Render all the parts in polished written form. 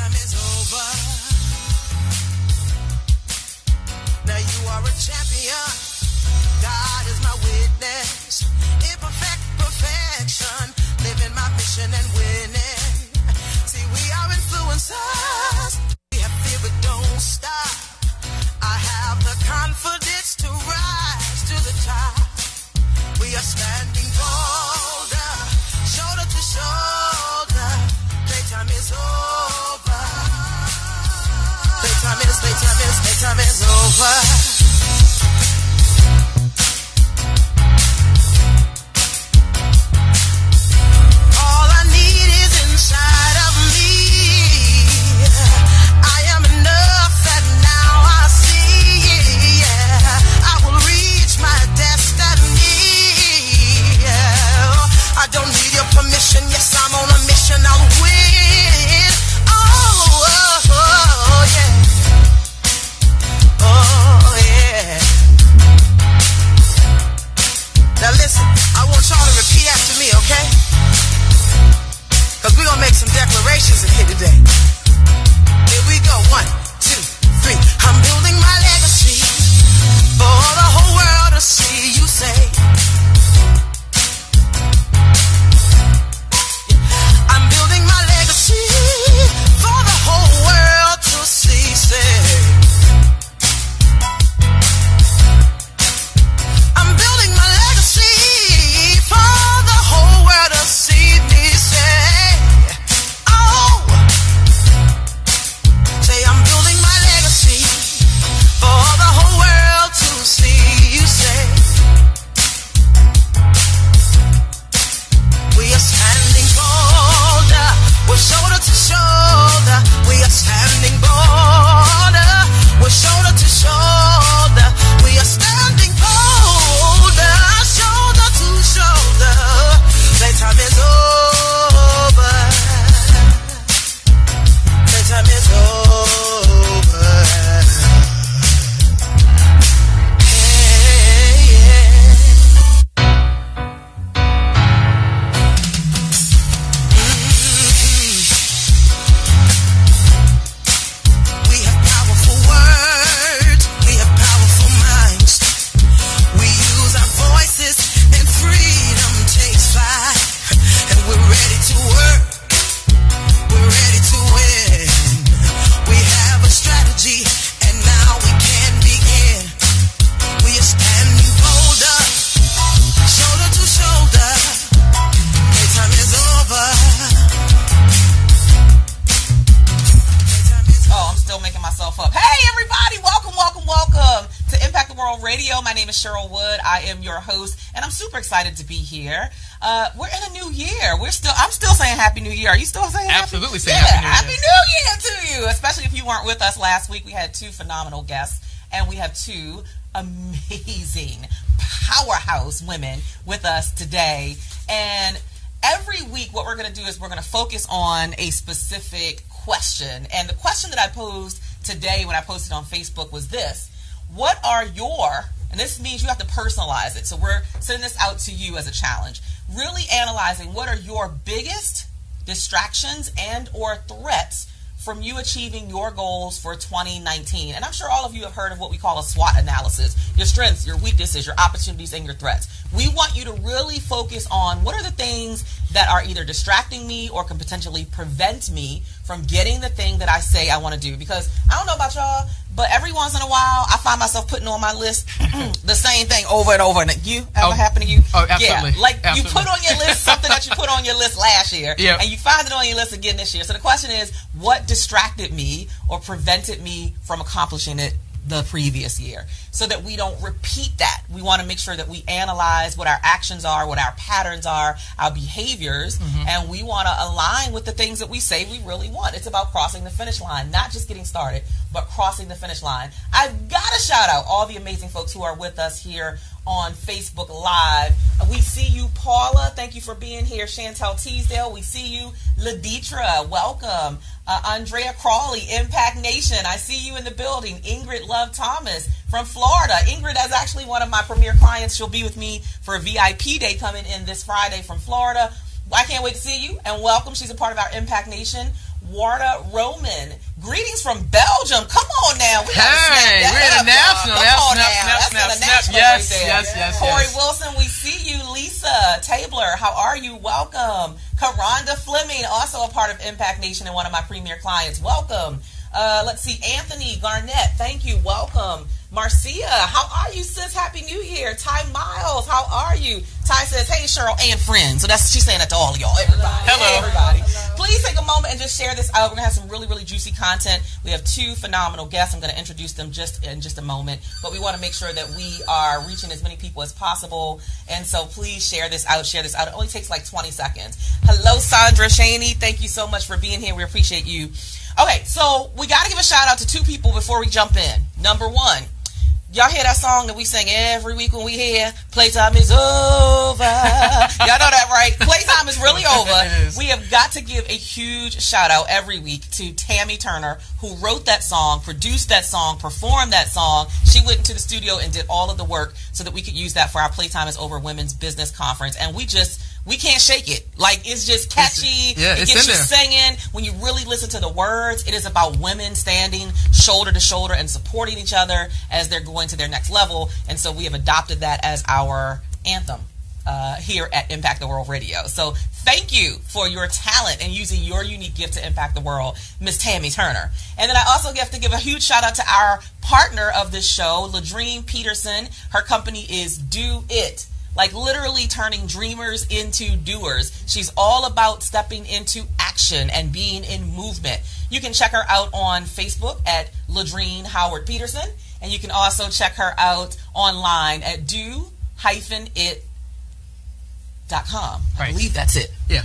Playtime is over. Now you are a champion. God is my witness. Imperfect perfection. Living my mission and winning. See, we are influencers. We have fear but don't stop. I have the confidence to rise to the top. We are standing bolder, shoulder to shoulder. Playtime is over. Playtime is over. All I need is inside of me. I am enough and now I see. Yeah, I will reach my destiny. Yeah, I don't need your permission. Yes, I'm on a mission. I'll win. Oh yeah. Oh yeah. Now listen, I want y'all to repeat after me, okay? Cause we're gonna make some declarations in here today. Here we go. 1, 2, 3. I'm building my legacy for the whole world to see. You say I'm building my legacy for the whole world to see. Say I'm building my legacy for the whole world to see me. Say, oh, say I'm building my legacy for the whole world to see. You say we are standing bolder, we're shoulder to shoulder. We are standing bolder, we're shoulder to shoulder. We are standing bolder, shoulder to shoulder. Playtime is over. Playtime is over. Hey, We have powerful words. We have powerful minds. We use our voices and freedom takes flight. And we're ready to work. We're ready to win. We have a strategy and now we can begin. We are standing bolder, shoulder to shoulder. Playtime is over. Playtime is Oh, I'm still making myself up. Hey, everybody. Welcome to Impact the World Radio. My name is Cheryl Wood. I am your host, and I'm super excited to be here. We're in a new year. I'm still saying Happy New Year. Are you still saying Absolutely saying Happy New Year to you, especially if you weren't with us last week. We had 2 phenomenal guests, and we have 2 amazing powerhouse women with us today. And every week, what we're going to do is we're going to focus on a specific question. And the question that I posed today when I posted on Facebook was this: what are your, and this means you have to personalize it, so we're sending this out to you as a challenge, really analyzing what are your biggest distractions and or threats from you achieving your goals for 2019. And I'm sure all of you have heard of what we call a SWOT analysis: your strengths, your weaknesses, your opportunities, and your threats. We want you to really focus on what are the things that are either distracting me or can potentially prevent me from getting the thing that I say I want to do. Because I don't know about y'all, but every once in a while, I find myself putting on my list the same thing over and over. And you ever happen to you? Oh, absolutely. Yeah, like absolutely. you put on your list something that you put on your list last year, Yep. and you find it on your list again this year. So the question is, what distracted me or prevented me from accomplishing it the previous year, so that we don't repeat that? We want to make sure that we analyze what our actions are, what our patterns are, our behaviors, and we want to align with the things that we say we really want. It's about crossing the finish line, not just getting started, but crossing the finish line. I've got to shout out all the amazing folks who are with us here on Facebook Live. We see you, Paula. Thank you for being here. Chantel Teasdale. We see you, Laditra. Welcome. Andrea Crawley, Impact Nation. I see you in the building. Ingrid Love Thomas from Florida. Ingrid is actually one of my premier clients. She'll be with me for a VIP day coming in this Friday from Florida. I can't wait to see you and welcome. She's a part of our Impact Nation. Warda Roman. Greetings from Belgium. Come on now. We're international. Yes. Corey Wilson, we see you. Lisa Tabler, how are you? Welcome. Karonda Fleming, also a part of Impact Nation and one of my premier clients. Welcome. Let's see. Anthony Garnett, thank you. Welcome. Marcia, how are you, sis? Happy New Year. Ty Miles, how are you? Ty says, hey, Cheryl and friends. So she's saying that to all of y'all, everybody. Hello. Hey, everybody. Please take a moment and just share this out. We're going to have some really, really juicy content. We have 2 phenomenal guests. I'm going to introduce them in just a moment. But we want to make sure that we are reaching as many people as possible. And so please share this out. It only takes like 20 seconds. Hello, Sandra Shaney. Thank you so much for being here. We appreciate you. Okay, so we got to give a shout out to 2 people before we jump in. Number 1. Y'all hear that song that we sing every week when we hear Playtime is over? Y'all know that, right? Playtime is really over. We have got to give a huge shout out every week to Tammy Turner, who wrote that song, produced that song, performed that song. She went into the studio and did all of the work so that we could use that for our Playtime is Over Women's Business Conference. And we can't shake it. Like, it's just catchy. It gets you singing. When you really listen to the words, it is about women standing shoulder to shoulder and supporting each other as they're going to their next level. And so we have adopted that as our anthem here at Impact the World Radio. So thank you for your talent and using your unique gift to impact the world, Miss Tammy Turner. And then I also have to give a huge shout out to our partner of this show, Ladrine Peterson. Her company is Do It. Like literally turning dreamers into doers. She's all about stepping into action and being in movement. You can check her out on Facebook at Ladrine Howard Peterson. And you can also check her out online at do-it.com. I believe that's it. Yeah.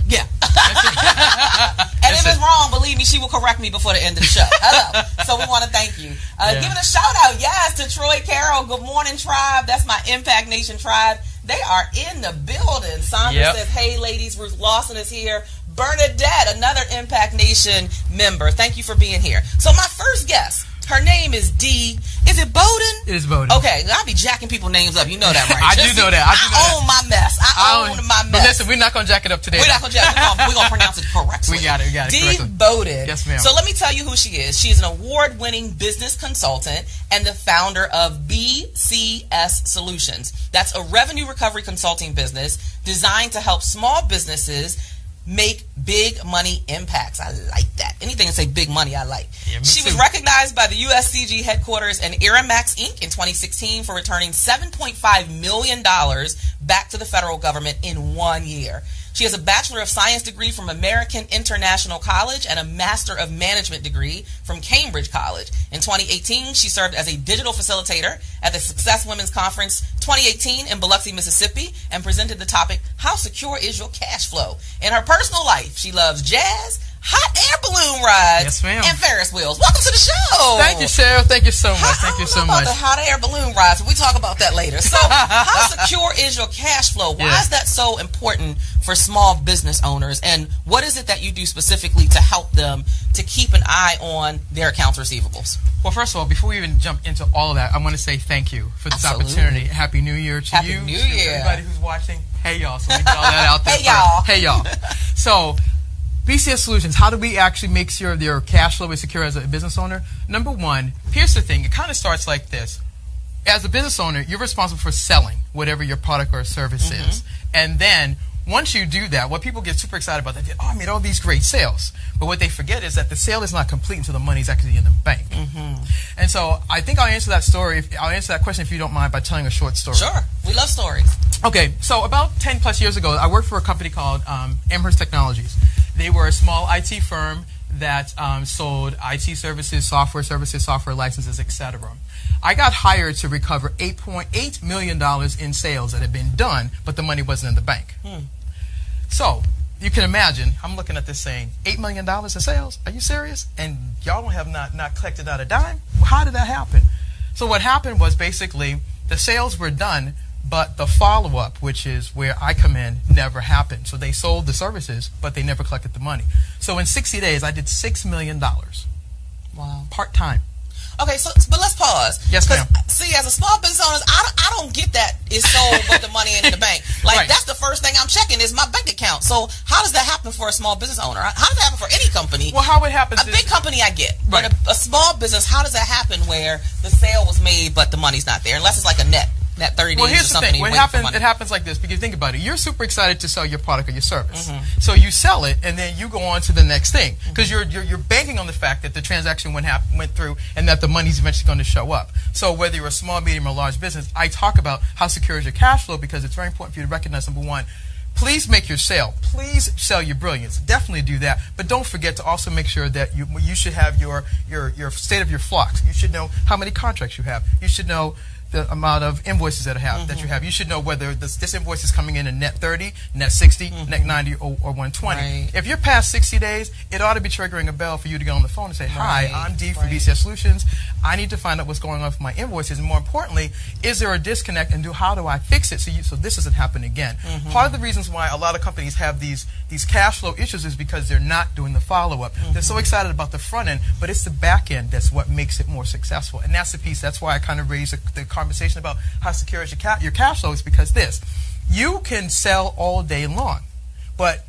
And if it's wrong, believe me, she will correct me before the end of the show. Hello. So we want to thank you. Giving a shout out, yes, to Troy Carroll. Good morning, tribe. That's my Impact Nation tribe. They are in the building. Sandra says, hey, ladies, Ruth Lawson is here. Bernadette, another Impact Nation member. Thank you for being here. So my first guest, her name is Dee. Is it Bowden? It is Bowden. Okay, I'll be jacking people's names up. You know that, right? I do know that. I own my mess. I own my mess. But listen, we're not going to jack it up today. We're not going to jack it up. We're going to pronounce it correctly. We got it. Dee Bowden. Yes, ma'am. So let me tell you who she is. She is an award-winning business consultant and the founder of BCS Solutions. That's a revenue recovery consulting business designed to help small businesses make big money impacts. I like that. Anything that say big money, I like. Yeah, she was recognized by the USCG headquarters and Iramax Inc. in 2016 for returning $7.5 million back to the federal government in 1 year. She has a Bachelor of Science degree from American International College and a Master of Management degree from Cambridge College. In 2018, she served as a digital facilitator at the Success Women's Conference 2018 in Biloxi, Mississippi, and presented the topic, How Secure is Your Cash Flow? In her personal life, she loves jazz, hot air balloon rides, and Ferris wheels. Welcome to the show. Thank you, Cheryl. Thank you so much. Thank you so much. About the hot air balloon rides, we talk about that later. So, how secure is your cash flow? Why is that so important for small business owners? And what is it that you do specifically to help them to keep an eye on their accounts receivables? Well, first of all, before we even jump into all of that, I want to say thank you for this opportunity. Happy New Year to you. Happy New Year. Everybody who's watching. Hey, y'all. So we get all that out there. Hey, y'all. So, BCS Solutions, how do we actually make sure your cash flow is secure as a business owner? Number one, here's the thing. It kind of starts like this. As a business owner, you're responsible for selling whatever your product or service is. And then once you do that, what people get super excited about, they say, I made all these great sales. But what they forget is that the sale is not complete until the money's actually in the bank. And so I think I'll answer that question if you don't mind by telling a short story. Sure. We love stories. Okay. So about 10 plus years ago, I worked for a company called Amherst Technologies. They were a small IT firm that sold IT services, software licenses, etc. I got hired to recover $8.8 million in sales that had been done, but the money wasn't in the bank. So you can imagine, I'm looking at this saying, $8 million in sales? Are you serious? And y'all don't have not collected out a dime? How did that happen? So what happened was basically the sales were done, but the follow-up, which is where I come in, never happened. So they sold the services, but they never collected the money. So in 60 days, I did $6 million. Wow. Part-time. Okay, so but let's pause. Yes, ma'am. See, as a small business owner, I don't get that it's sold, but the money ain't in the bank. Like Right. that's the first thing I'm checking is my bank account. So how does that happen for a small business owner? How does that happen for any company? Well, how it happens A is... big company I get, Right. but a small business, how does that happen where the sale was made but the money's not there? Unless it's like a net 30 days Well, here's or the something. thing. and What you wait for happens? money. It happens like this because think about it. You're super excited to sell your product or your service, Mm-hmm. so you sell it, and then you go on to the next thing because you're banking on the fact that the transaction went through and that the money's eventually going to show up. So whether you're a small, medium, or large business, I talk about how secure is your cash flow because it's very important for you to recognize number one. Please make your sale. Please sell your brilliance. Definitely do that. But don't forget to also make sure that you should have your state of your flux. You should know how many contracts you have. You should know the amount of invoices that you have. You should know whether this invoice is coming in net 30, net 60, net 90, or 120. Right. If you're past 60 days, it ought to be triggering a bell for you to get on the phone and say, "Hi, Right. I'm Dee from Right. BCS Solutions. I need to find out what's going on with my invoices, and more importantly, is there a disconnect, and how do I fix it so this doesn't happen again?" Part of the reasons why a lot of companies have these cash flow issues is because they're not doing the follow-up. They're so excited about the front end, but it's the back end that's what makes it more successful. And that's the piece. That's why I kind of raised the conversation about how secure is your cash flow is because you can sell all day long, but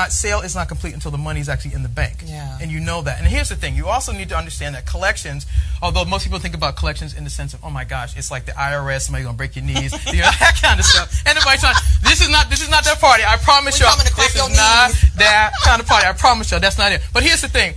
sale is not complete until the money is actually in the bank. Yeah. And you know that. And here's the thing. You also need to understand that collections, although most people think about collections in the sense of, oh my gosh, it's like the IRS, somebody's going to break your knees, that kind of stuff. And everybody's trying, this is not that party. I promise y'all, coming to crack this your is not knees. that kind of party. I promise y'all, that's not it. But here's the thing.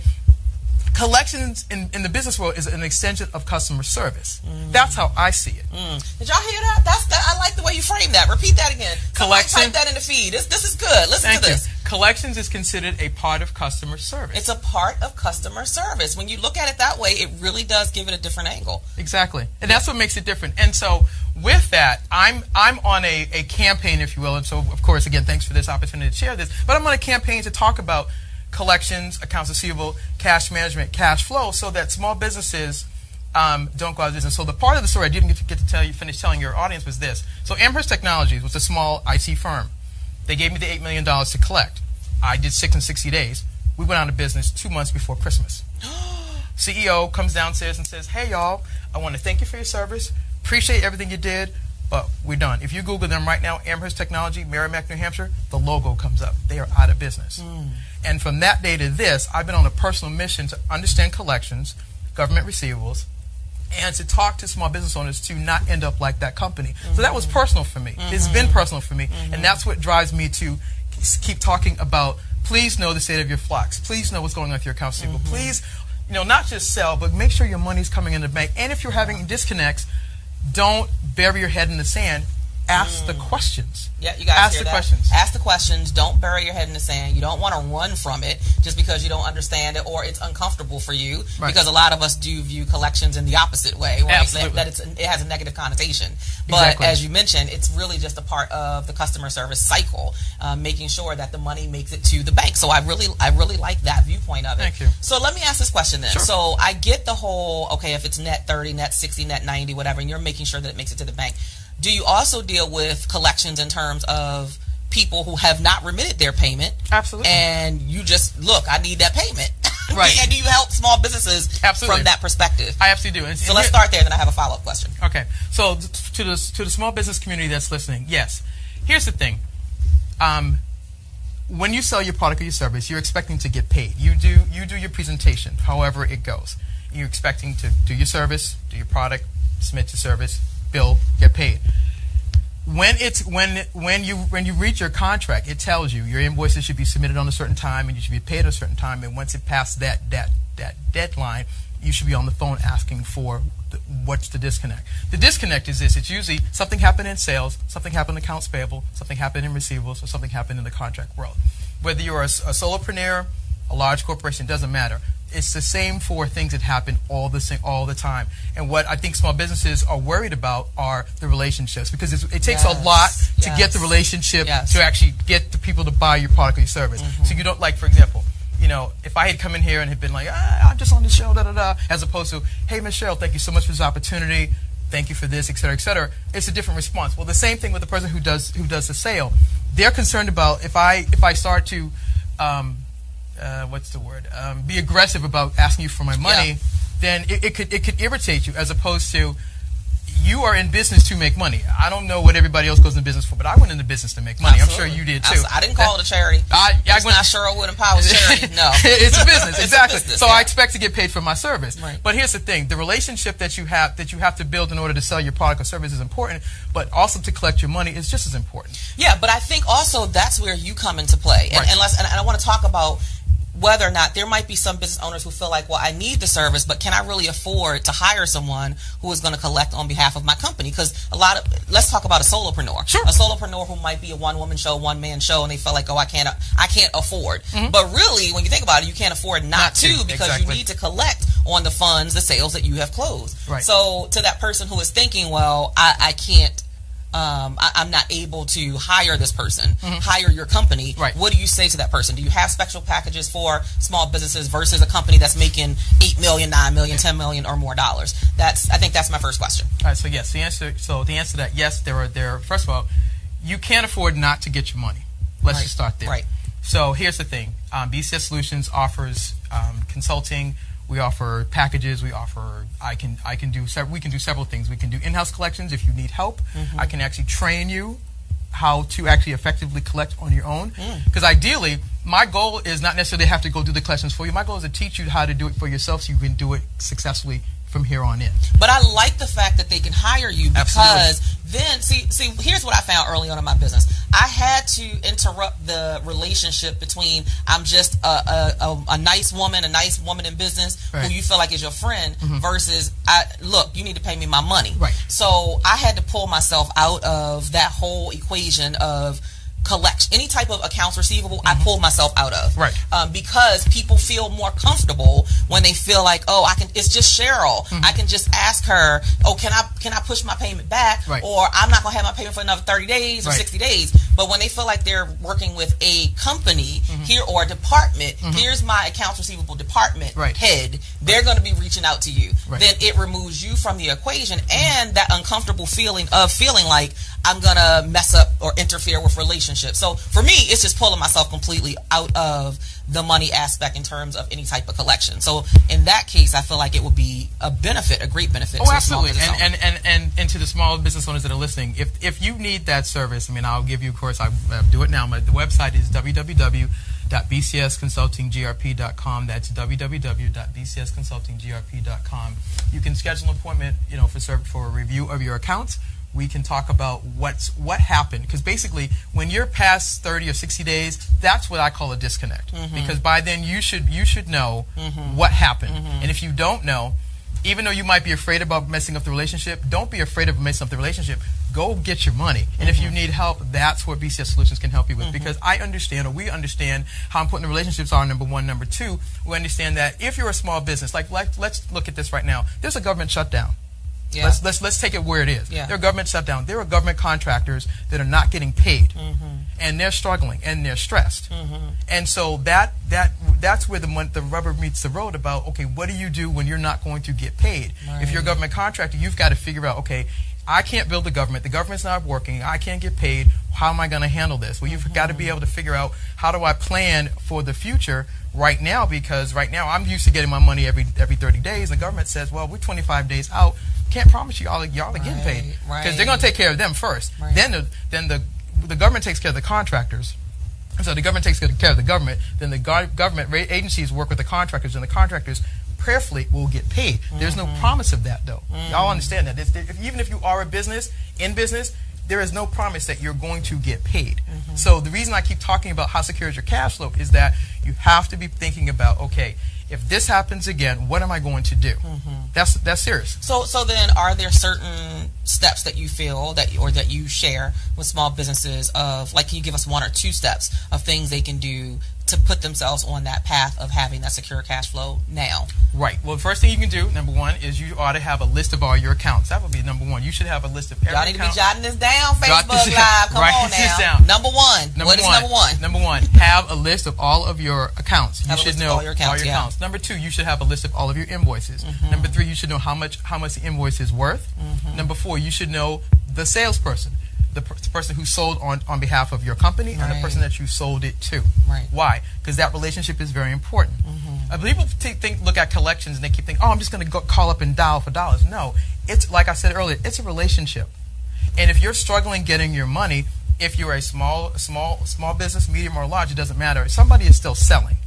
Collections in the business world is an extension of customer service. That's how I see it. Did y'all hear that? I like the way you framed that. Repeat that again. Collection. Type that in the feed. This is good. Listen Thank to you. this. Collections is considered a part of customer service. It's a part of customer service. When you look at it that way, it really does give it a different angle. Exactly. And that's what makes it different. And so with that, I'm on a campaign, if you will. And so, of course, again, thanks for this opportunity to share this. But I'm on a campaign to talk about collections, accounts receivable, cash management, cash flow, so that small businesses don't go out of business. So the part of the story I didn't get to finish telling your audience was this. So Amherst Technologies was a small IT firm. They gave me the $8 million to collect. I did 6 in 60 days. We went out of business 2 months before Christmas. CEO comes downstairs and says, "Hey, y'all, I want to thank you for your service. Appreciate everything you did, but we're done." If you Google them right now, Amherst Technology, Merrimack, New Hampshire, the logo comes up. They are out of business. And from that day to this, I've been on a personal mission to understand collections, government receivables, and to talk to small business owners to not end up like that company. So that was personal for me. It's been personal for me. And that's what drives me to keep talking about, please know the state of your flocks. Please know what's going on with your accounts receivable. Please, not just sell, but make sure your money's coming in the bank. And if you're having disconnects, don't bury your head in the sand. Ask the questions. Yeah, you guys ask hear the that? questions. Ask the questions. Don't bury your head in the sand. You don't want to run from it just because you don't understand it or it's uncomfortable for you. Right. Because a lot of us do view collections in the opposite way, right? Absolutely. That it has a negative connotation. But Exactly. as you mentioned, it's really just a part of the customer service cycle, making sure that the money makes it to the bank. So I really like that viewpoint of it. Thank you. So let me ask this question then. Sure. So I get the whole, okay, if it's net 30, net 60, net 90, whatever, and you're making sure that it makes it to the bank. Do you also deal with collections in terms of people who have not remitted their payment? Absolutely. And you just, look, I need that payment. Right. And do you help small businesses Absolutely. from that perspective? I absolutely do. And So let's start there, then I have a follow-up question. Okay. So to the small business community that's listening, yes. Here's the thing. When you sell your product or your service, you're expecting to get paid. You do your presentation, however it goes. You're expecting to do your service, do your product, submit your service, bill, get paid. When you reach your contract, it tells you your invoices should be submitted on a certain time and you should be paid at a certain time. And once it passed that deadline, you should be on the phone asking for what's the disconnect. The disconnect is this: it's usually something happened in sales, something happened in accounts payable, something happened in receivables, or something happened in the contract world. Whether you're a solopreneur, a large corporation, doesn't matter. It's the same for things that happen all the time. And what I think small businesses are worried about are the relationships, because it takes a lot to get the relationship to actually get the people to buy your product or your service. So you don't, like, for example, if I had come in here and had been like, I'm just on the show, as opposed to, hey, Ms. Cheryl, thank you so much for this opportunity. Thank you for this, et cetera, et cetera. It's a different response. Well, the same thing with the person who does the sale. They're concerned about if I start to be aggressive about asking you for my money, then it could irritate you, as opposed to you are in business to make money. I don't know what everybody else goes in business for, but I went into business to make money. Absolutely. I'm sure you did too. I didn't call it a charity. It's not Cheryl Wood Empowers charity. No, it's a business. Exactly. It's a business, so yeah. I expect to get paid for my service. Right. But here's the thing: the relationship that you have to build in order to sell your product or service is important, but also to collect your money is just as important. Yeah, but I think also that's where you come into play, and, Right. and I want to talk about whether or not there might be some business owners who feel like, well, I need the service, but can I really afford to hire someone who is going to collect on behalf of my company? Because let's talk about a solopreneur. Sure. A solopreneur who might be a one-woman show, one-man show, and they feel like, oh, I can't afford. Mm-hmm. But really, when you think about it, you can't afford not to, because exactly. you need to collect on the funds, the sales that you have closed. Right. So to that person who is thinking, well, I can't, I'm not able to hire this person, hire your company. Right. What do you say to that person? Do you have special packages for small businesses versus a company that's making $8 million, $9 million, $10 million or more dollars? I think that's my first question. All right. So yes, the answer to that, yes, there are. First of all, you can't afford not to get your money. Let's just start there. Right. So here's the thing: BCS Solutions offers consulting. We offer packages. We offer. We can do several things. We can do in-house collections if you need help. I can actually train you how to actually effectively collect on your own. Because ideally, my goal is not necessarily have to go do the collections for you. My goal is to teach you how to do it for yourself, so you can do it successfully from here on in. But I like the fact that they can hire you, because then see here's what I found early on in my business. I had to interrupt the relationship between I'm just a nice woman in business Right. who you feel like is your friend versus look, you need to pay me my money. Right. So I had to pull myself out of that whole equation of collection, any type of accounts receivable. I pulled myself out of, Right. Because people feel more comfortable when they feel like, oh, it's just Cheryl. I can just ask her, oh, can I push my payment back, Right. or I'm not gonna have my payment for another 30 days or Right. 60 days. But when they feel like they're working with a company here or a department, here's my accounts receivable department Right. head, they're going to be reaching out to you. Right. Then it removes you from the equation and that uncomfortable feeling of feeling like I'm going to mess up or interfere with relationships. So for me, it's just pulling myself completely out of the money aspect in terms of any type of collection. So in that case, I feel like it would be a great benefit. Oh, to absolutely. A small business owner. And to the small business owners that are listening, if you need that service, I mean, I'll give you, of course, I do it now. The website is www.bcsconsultinggrp.com. That's www.bcsconsultinggrp.com. You can schedule an appointment, for a review of your accounts. We can talk about what happened, because basically when you're past 30 or 60 days, that's what I call a disconnect. Because by then you should know what happened. And if you don't know, even though you might be afraid about messing up the relationship, don't be afraid of messing up the relationship. Go get your money. And if you need help, that's what BCS Solutions can help you with. Because we understand how important the relationships are, number one. Number two, we understand that if you're a small business, like let's look at this right now. There's a government shutdown. Yeah. Let's take it where it is. Yeah. There are government shutdown. There are government contractors that are not getting paid, and they're struggling and they're stressed. And so that's where the rubber meets the road about, okay, what do you do when you're not going to get paid? Right. If you're a government contractor, you've got to figure out, okay, I can't build the government. The government's not working. I can't get paid. How am I going to handle this? Well, you've got to be able to figure out, how do I plan for the future right now? Because right now I'm used to getting my money every 30 days. The government says, well, we're 25 days out. Can't promise y'all are getting paid, because they're going to take care of them first. Right. Then the government takes care of the contractors. So the government takes care of the government. Then the government agencies work with the contractors, and the contractors prayerfully will get paid. There's no promise of that, though. Y'all understand that. Even if you are in business, there is no promise that you're going to get paid. So the reason I keep talking about how secure is your cash flow is that you have to be thinking about, okay, if this happens again, what am I going to do? That's serious. So then, are there certain steps that you feel that you share with small businesses of, like, can you give us one or two steps of things they can do to put themselves on that path of having that secure cash flow now? Right. Well, the first thing you can do, number one, is you ought to have a list of all your accounts. That would be number one. You should have a list of every account. Y'all need to be jotting this down, Facebook this Live. Come Write on this now. down. Number one. What is number one? Number one, have a list of all of your accounts. You Have a should list of know all your accounts, yeah. accounts. Number two, you should have a list of all of your invoices. Number three, you should know how much the invoice is worth. Number four, you should know the salesperson, the person who sold on behalf of your company, and the person that you sold it to. Right. Why? Because that relationship is very important. People look at collections and they keep thinking, oh, I'm just going to go call up and dial for dollars. No, it's like I said earlier, it's a relationship. And if you're struggling getting your money, if you're a small business, medium or large, it doesn't matter. Somebody is still selling.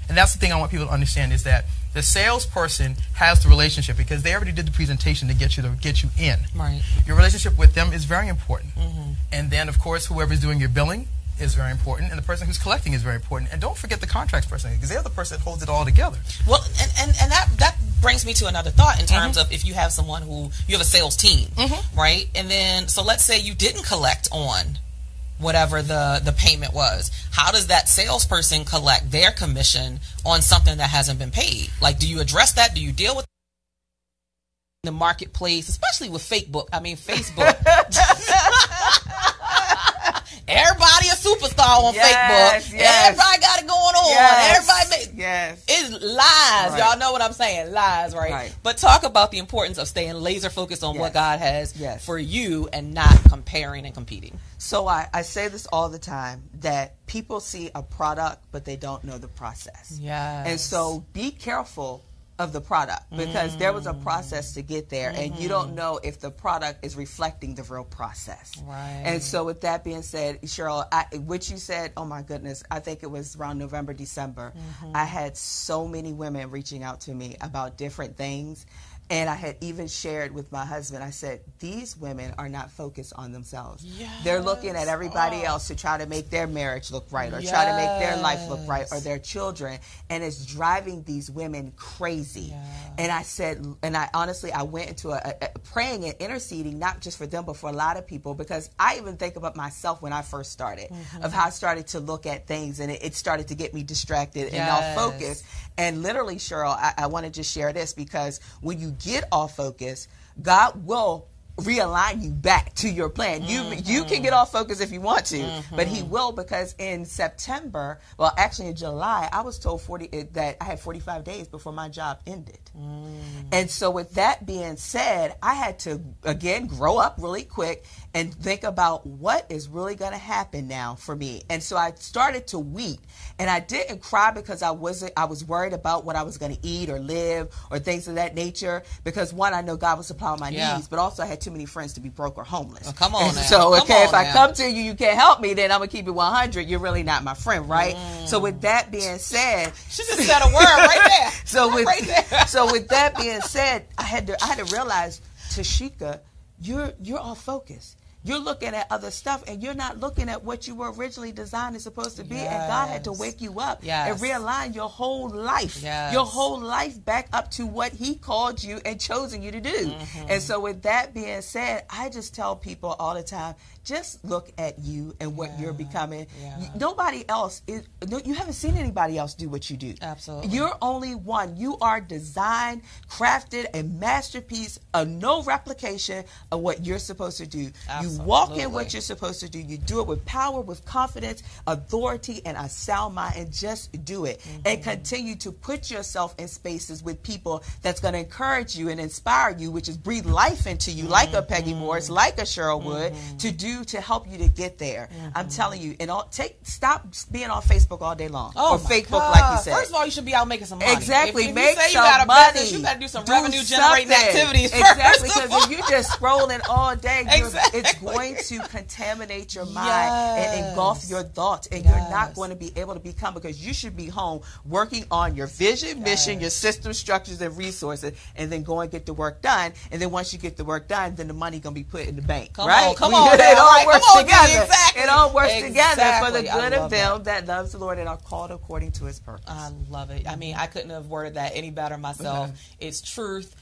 And that's the thing I want people to understand is that the salesperson has the relationship because they already did the presentation to get you in. Right. Your relationship with them is very important. And then, of course, whoever's doing your billing is very important, and the person who's collecting is very important. And don't forget the contracts person, because they're the person that holds it all together. Well, and that brings me to another thought in terms of if you have someone who, you have a sales team, right? And then, so let's say you didn't collect on whatever the payment was. How does that salesperson collect their commission on something that hasn't been paid? Like, do you address that? Do you deal with the marketplace, especially with Facebook? Everybody a superstar on Facebook. Everybody got it going on. Everybody it's lies. Right. Y'all know what I'm saying. Lies, right? But talk about the importance of staying laser focused on what God has for you and not comparing and competing. So I say this all the time, that people see a product, but they don't know the process. Yes. And so be careful of the product, because there was a process to get there, and you don't know if the product is reflecting the real process. Right. And so with that being said, Cheryl, what you said, oh my goodness, I think it was around November, December, I had so many women reaching out to me about different things. And I had even shared with my husband, I said, these women are not focused on themselves. They're looking at everybody else to try to make their marriage look right, or try to make their life look right, or their children. And it's driving these women crazy. And I said, and I honestly, I went into a praying and interceding, not just for them, but for a lot of people, because I even think about myself when I first started, of how I started to look at things, and it started to get me distracted and off focus. And literally, Cheryl, I want to just share this, because when you get off focus, God will realign you back to your plan. You can get off focus if you want to, but he will, because in September, well, actually in July, I was told that I had 45 days before my job ended. And so with that being said, I had to, again, grow up really quick and think about what is really going to happen now for me. And so I started to weep, and I didn't cry because I was worried about what I was going to eat or live or things of that nature, because one, I know God will supply all my needs, but also I had too many friends to be broke or homeless. Oh, come on now. So, okay, if I come to you, you can't help me, then I'm going to keep it 100. You're really not my friend, right? So with that being said, she just said a word right there. So with that being said, I had to realize, Tashika, you're off focus. You're looking at other stuff, and you're not looking at what you were originally designed and supposed to be. And God had to wake you up and realign your whole life, your whole life back up to what he called you and chosen you to do. And so with that being said, I just tell people all the time, just look at you and what you're becoming. Nobody else you haven't seen anybody else do what you do. Absolutely. You're only one. You are designed, crafted, a masterpiece, of no replication of what you're supposed to do. Absolutely. You walk in what you're supposed to do. You do it with power, with confidence, authority, and a sound mind, and just do it. And continue to put yourself in spaces with people that's going to encourage you and inspire you, which is breathe life into you, like a Peggy Morris, like a Cheryl would, to help you to get there. I'm telling you, and stop being on Facebook all day long, or Facebook, like you said. First of all, you should be out making some money. Exactly, if make you say some you got a money. Business, you got to do some revenue generating activities. Exactly, because if you just scrolling all day, it's going to contaminate your mind and engulf your thoughts, and you're not going to be able to become, because you should be home working on your vision, mission, your system, structures, and resources, and then go and get the work done. And then once you get the work done, then the money going to be put in the bank. Come right? on, come on. It all works together. Exactly. It all works together for the good of them that loves the Lord and are called according to his purpose. I love it. I mean, I couldn't have worded that any better myself. It's truth.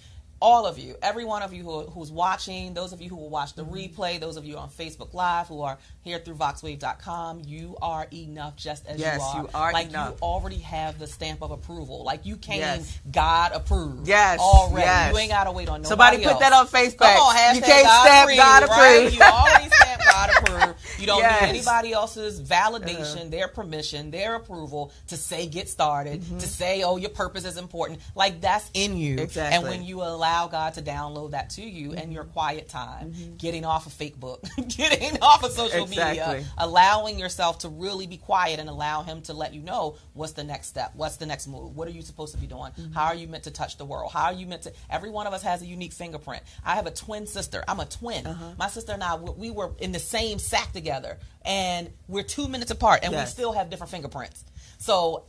All of you, every one of you who's watching, those of you who will watch the replay, those of you on Facebook Live who are here through voxwave.com, you are enough just as you are. You are like enough. You already have the stamp of approval. Like you came God approved. Yes. Already. You ain't got to wait on nobody Somebody else. put that on Facebook. Come on, you can't stamp God approved. Right? You already stamped God approved. You don't need anybody else's validation, their permission, their approval to say get started, to say, oh, your purpose is important. Like, that's in you. Exactly. And when you allow God to download that to you in your quiet time, getting off of Facebook, getting off of social media, allowing yourself to really be quiet and allow him to let you know what's the next step, what's the next move, what are you supposed to be doing, how are you meant to touch the world, how are you meant to, every one of us has a unique fingerprint. I have a twin sister. I'm a twin. My sister and I, we were in the same sack together, and we're 2 minutes apart, and we still have different fingerprints. So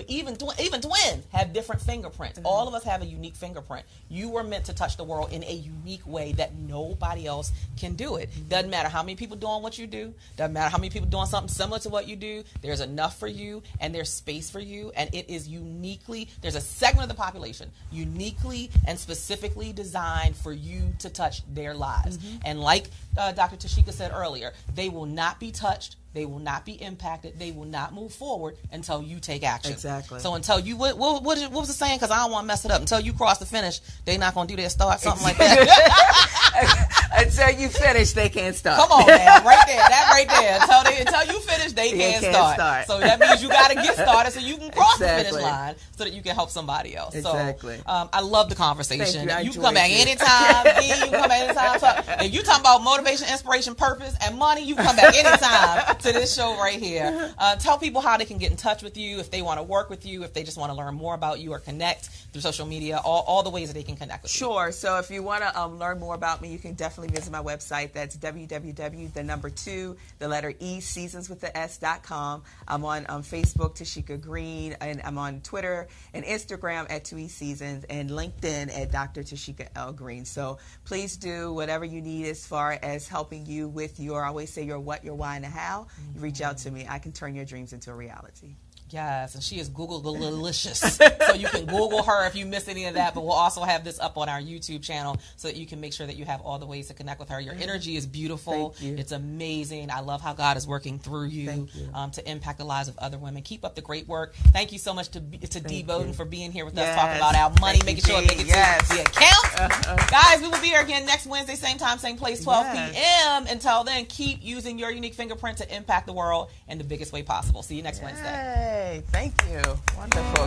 even twins have different fingerprints. All of us have a unique fingerprint. You were meant to touch the world in a unique way that nobody else can do it. Doesn't matter how many people doing what you do. Doesn't matter how many people doing something similar to what you do. There's enough for you, and there's space for you, and it is uniquely, there's a segment of the population uniquely and specifically designed for you to touch their lives. And like Dr. Tashika said earlier, they will not be touched. They will not be impacted. They will not move forward until you take action. Exactly. So until you, what was the saying? Because I don't want to mess it up. Until you cross the finish, they're not going to do their start, something like that. Until you finish, they can't start. Come on, man. Right there. That right there. Until you finish, they can't start. So that means you got to get started so you can cross the finish line so that you can help somebody else. Exactly. So I love the conversation. Thank you. You can come back anytime. You can come back anytime. If you talking about motivation, inspiration, purpose, and money, you can come back anytime to this show right here. Tell people how they can get in touch with you, if they want to work with you, if they just want to learn more about you or connect through social media, all the ways that they can connect with you. Sure. So if you want to learn more about me, you can definitely visit my website. That's www.seasonswiththeS.com. I'm on Facebook, Tashika Green, and I'm on Twitter and Instagram at 2eSeasons, and LinkedIn at Dr. Tashika L. Green. So please do whatever you need as far as helping you with your, I always say, your what, your why, and a how. You reach out to me. I can turn your dreams into a reality. Yes, and she is Google-delicious. So you can Google her if you miss any of that, but we'll also have this up on our YouTube channel so that you can make sure that you have all the ways to connect with her. Your energy is beautiful. Thank you. It's amazing. I love how God is working through you, Thank you. to impact the lives of other women. Keep up the great work. Thank you so much to Dee Bowden for being here with us, talking about our money, making sure it makes it to the account. Guys, we will be here again next Wednesday, same time, same place, 12 p.m. Until then, keep using your unique fingerprint to impact the world in the biggest way possible. See you next Wednesday. Thank you. Wonderful.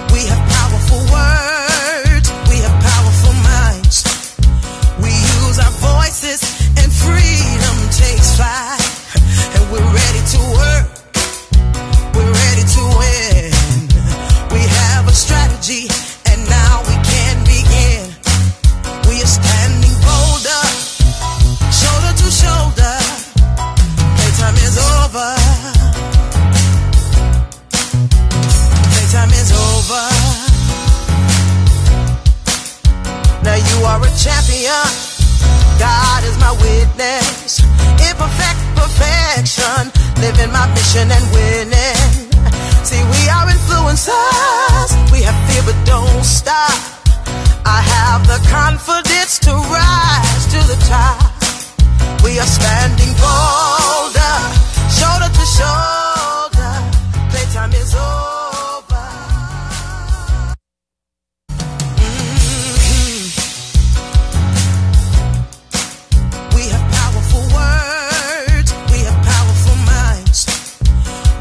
We have powerful words. We have powerful minds. We use our voices and freedom takes flight. And we're ready to work. We're ready to win. We have a strategy and now we can begin. We are standing bolder, shoulder to shoulder. Playtime is over. Playtime is over. Now you are a champion. God is my witness. Imperfect perfection. Living my mission and winning. See, we are influencers. We have fear but don't stop. I have the confidence to rise to the top. We are standing bolder, shoulder to shoulder. Playtime is over. We have powerful words. We have powerful minds.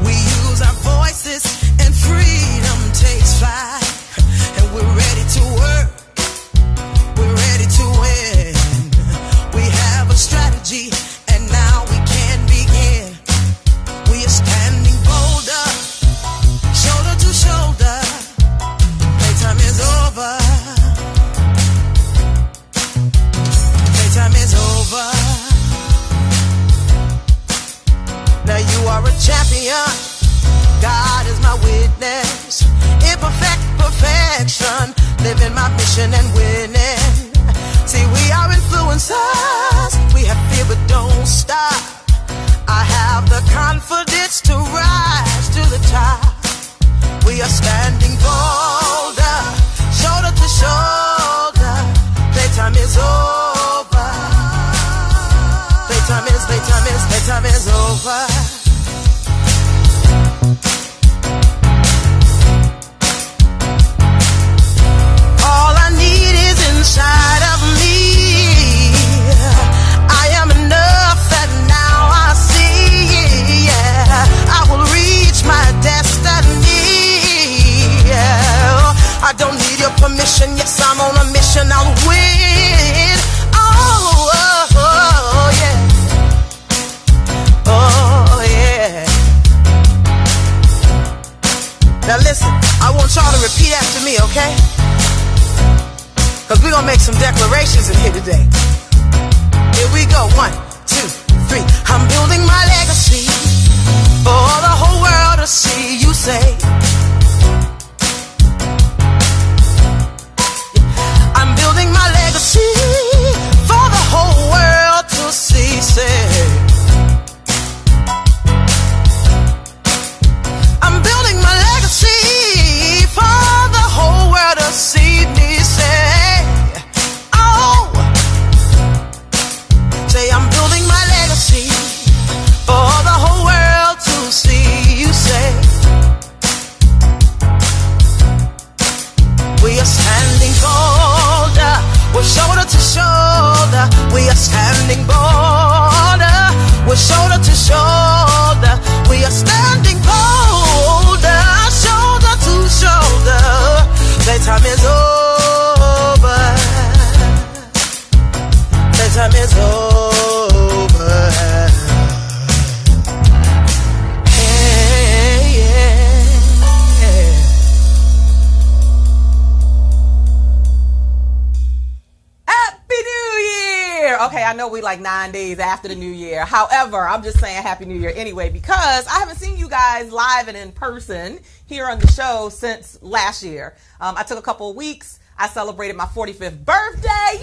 We use our voices and freedom takes flight. And we're ready to work. We're ready to win. We have a strategy and now we can begin. We are standing bolder, shoulder to shoulder. Playtime is over. Playtime is over. Now you are a champion. God is my witness. Imperfect perfection. Living my mission and winning. See, we are influencers. We have fear but don't stop. I have the confidence to rise to the top. We are standing bolder, shoulder to shoulder. Playtime is over. Playtime is over. All I need is Now listen, I want y'all to repeat after me, okay? Because we're going to make some declarations in here today. Here we go. 1, 2, 3. I'm building my legacy for the whole world to see. You say, I'm building my legacy for the whole world to see. Say, I'm building my legacy for the whole world to see me. Say, oh, say I'm building my legacy for the whole world to see. You say, we are standing bolder, we're shoulder to shoulder. We are standing bolder, we're shoulder to shoulder. We are standing bolder, shoulder to shoulder. Playtime is over. Playtime is over. Hey, yeah. Happy New Year! Okay, I know we like 9 days after the New Year. However, I'm just saying Happy New Year anyway because I haven't seen you guys live and in person here on the show since last year. I took a couple of weeks. I celebrated my 45th birthday. Yay!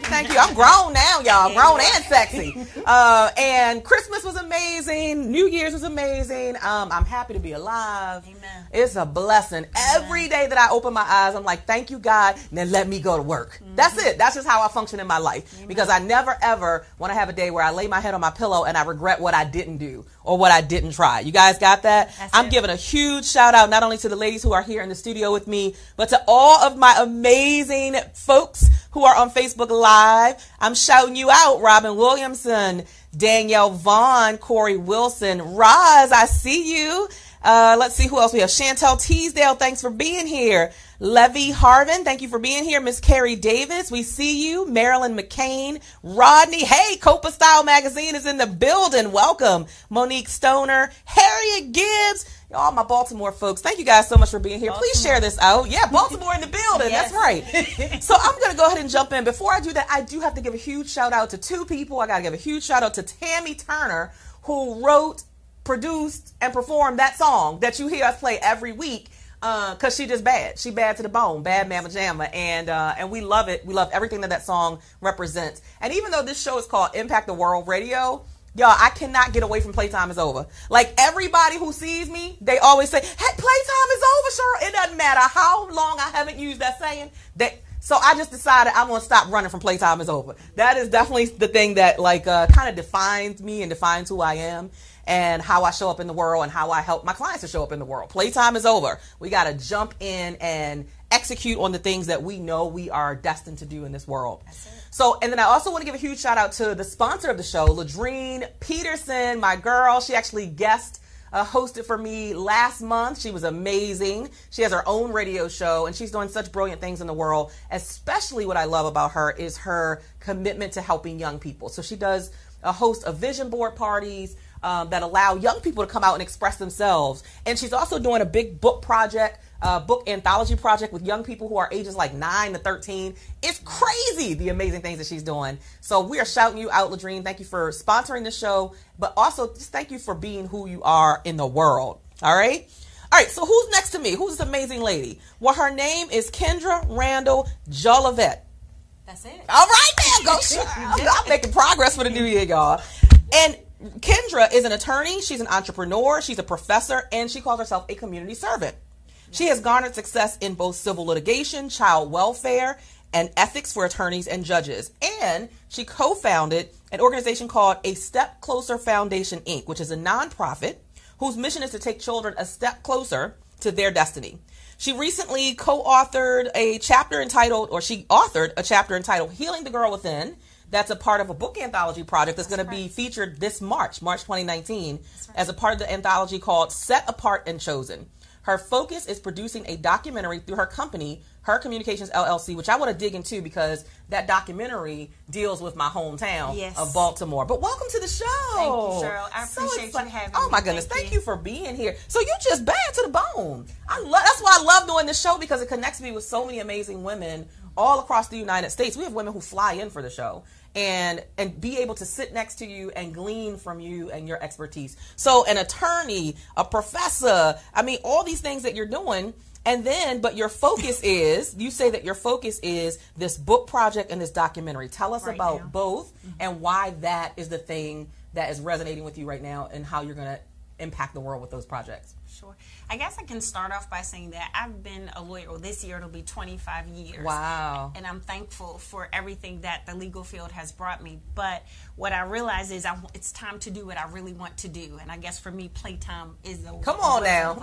Thank you. I'm grown now, y'all. Grown and sexy. And Christmas was amazing. New Year's was amazing. I'm happy to be alive. Amen. It's a blessing. Every day that I open my eyes, I'm like, thank you, God, and then let me go to work. That's it. That's just how I function in my life. Because I never, ever want to have a day where I lay my head on my pillow and I regret what I didn't do or what I didn't try. You guys got that? I'm giving a huge shout out not only to the ladies who are here in the studio with me, but to all of my amazing folks who are on Facebook Live. I'm shouting you out. Robin Williamson, Danielle Vaughn, Corey Wilson, Roz, I see you. Let's see who else we have. Chantel Teasdale, thanks for being here. Levy Harvin, thank you for being here. Miss Carrie Davis, we see you. Marilyn McCain, Rodney, hey, Copa Style Magazine is in the building. Welcome. Monique Stoner, Harriet Gibbs, all my Baltimore folks. Thank you guys so much for being here. Please share this out. Yeah, Baltimore in the building. Yes. That's right. So I'm going to go ahead and jump in. Before I do that, I do have to give a huge shout out to two people. I got to give a huge shout out to Tammy Turner, who wrote, produced, and performed that song that you hear us play every week. Cause she just bad. She bad to the bone. Bad Mama Jamma. And we love it. We love everything that song represents. And even though this show is called Impact the World Radio, y'all, I cannot get away from Playtime is Over. Like everybody who sees me, they always say, hey, Playtime is over, Cheryl. It doesn't matter how long I haven't used that saying. So I just decided I'm going to stop running from Playtime is Over. That is definitely the thing that kind of defines me and defines who I am and how I show up in the world and how I help my clients to show up in the world. Playtime is over. We got to jump in and execute on the things that we know we are destined to do in this world. So, and then I also want to give a huge shout out to the sponsor of the show, Ladrine Peterson, my girl. She actually hosted for me last month. She was amazing. She has her own radio show and she's doing such brilliant things in the world. Especially what I love about her is her commitment to helping young people. So she does a host of vision board parties that allow young people to come out and express themselves. And she's also doing a big book project, book anthology project with young people who are ages like 9 to 13. It's crazy, the amazing things that she's doing. So we are shouting you out, Ladrine. Thank you for sponsoring the show, but also just thank you for being who you are in the world. All right. So who's next to me? Who's this amazing lady? Well, her name is Kendra Randall Jolivet. That's it. All right, now go, Cheryl. I'm making progress for the new year, y'all. And Kendra is an attorney. She's an entrepreneur. She's a professor, and she calls herself a community servant. She has garnered success in both civil litigation, child welfare, and ethics for attorneys and judges. And she co-founded an organization called A Step Closer Foundation, Inc., which is a nonprofit whose mission is to take children a step closer to their destiny. She recently authored a chapter entitled Healing the Girl Within. That's a part of a book anthology project that's going to be featured this March 2019, as a part of the anthology called Set Apart and Chosen. Her focus is producing a documentary through her company, Her Communications LLC, which I want to dig into because that documentary deals with my hometown of Baltimore. But welcome to the show. Thank you, Cheryl. I appreciate you having me. Oh my goodness, thank you for being here. So you just bad to the bone. That's why I love doing this show, because it connects me with so many amazing women all across the United States. We have women who fly in for the show and be able to sit next to you and glean from you and your expertise. So an attorney, a professor, I mean, all these things that you're doing. And then, but your focus is, you say that your focus is this book project and this documentary. Tell us about both and why that is the thing that is resonating with you right now and how you're going to impact the world with those projects. Sure. I guess I can start off by saying that I've been a lawyer. Well, this year it'll be 25 years. Wow. And I'm thankful for everything that the legal field has brought me. But what I realize is it's time to do what I really want to do. And I guess for me, playtime is over. Come on now.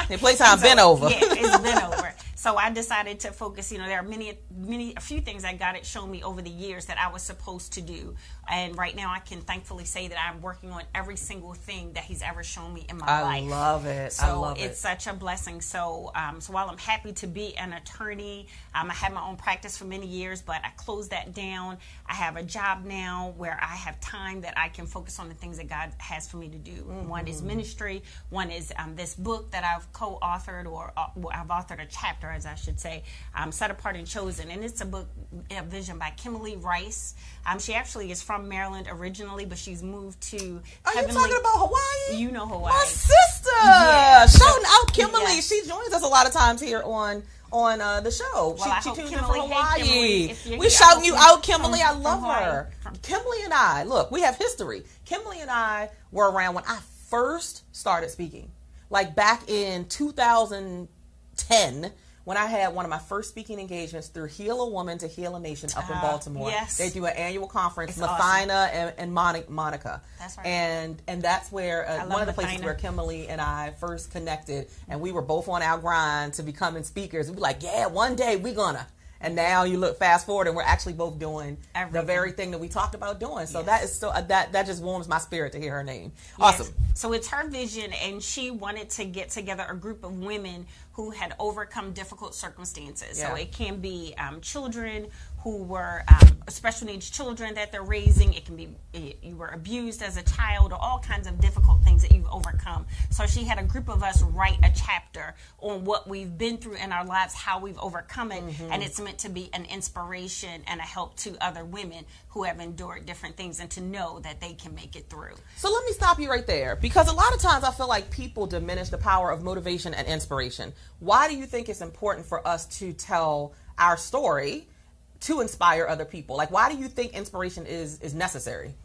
Okay. Playtime been over. Yeah, it's been over. So I decided to focus. You know, there are a few things that God had shown me over the years that I was supposed to do. And right now I can thankfully say that I'm working on every single thing that He's ever shown me in my life. I love it. So I love it's such a blessing. So while I'm happy to be an attorney, I had my own practice for many years, but I closed that down. I have a job now where I have time that I can focus on the things that God has for me to do. Mm-hmm. One is ministry. One is this book that I've co-authored, or I've authored a chapter, as I should say, Set Apart and Chosen. And it's a book, a vision by Kimberly Rice. She actually is from Maryland originally, but she's moved to Are you talking about Hawaii? You know Hawaii. My sister. Yeah. Shouting out Kimberly. Yeah. She joins us a lot of times here on the show. Well, she tunes in Kimberly, from Hawaii. hey, Kimberly, We're shouting you out, Kimberly. I love Hawaii. her. Kimberly and I, look, we have history. Kimberly and I were around when I first started speaking. Like back in 2010, when I had one of my first speaking engagements through Heal a Woman to Heal a Nation up in Baltimore. Yes. They do an annual conference, It's Mathina and Monica. That's right. And that's where one of the places Mathina. where Kimberly and I first connected, and we were both on our grind to becoming speakers. We'd be like, yeah, one day we're gonna. And now you look fast forward, and we're actually both doing the very thing that we talked about doing. So that is that just warms my spirit to hear her name. Awesome. Yes. So it's her vision, and she wanted to get together a group of women who had overcome difficult circumstances. Yeah. So it can be children who were special needs children that they're raising. It can be you were abused as a child, or all kinds of difficult things that you've overcome. So she had a group of us write a chapter on what we've been through in our lives, how we've overcome it, and it's meant to be an inspiration and a help to other women who have endured different things, and to know that they can make it through. So let me stop you right there, because a lot of times I feel like people diminish the power of motivation and inspiration. Why do you think it's important for us to tell our story to inspire other people? Like, why do you think inspiration is necessary?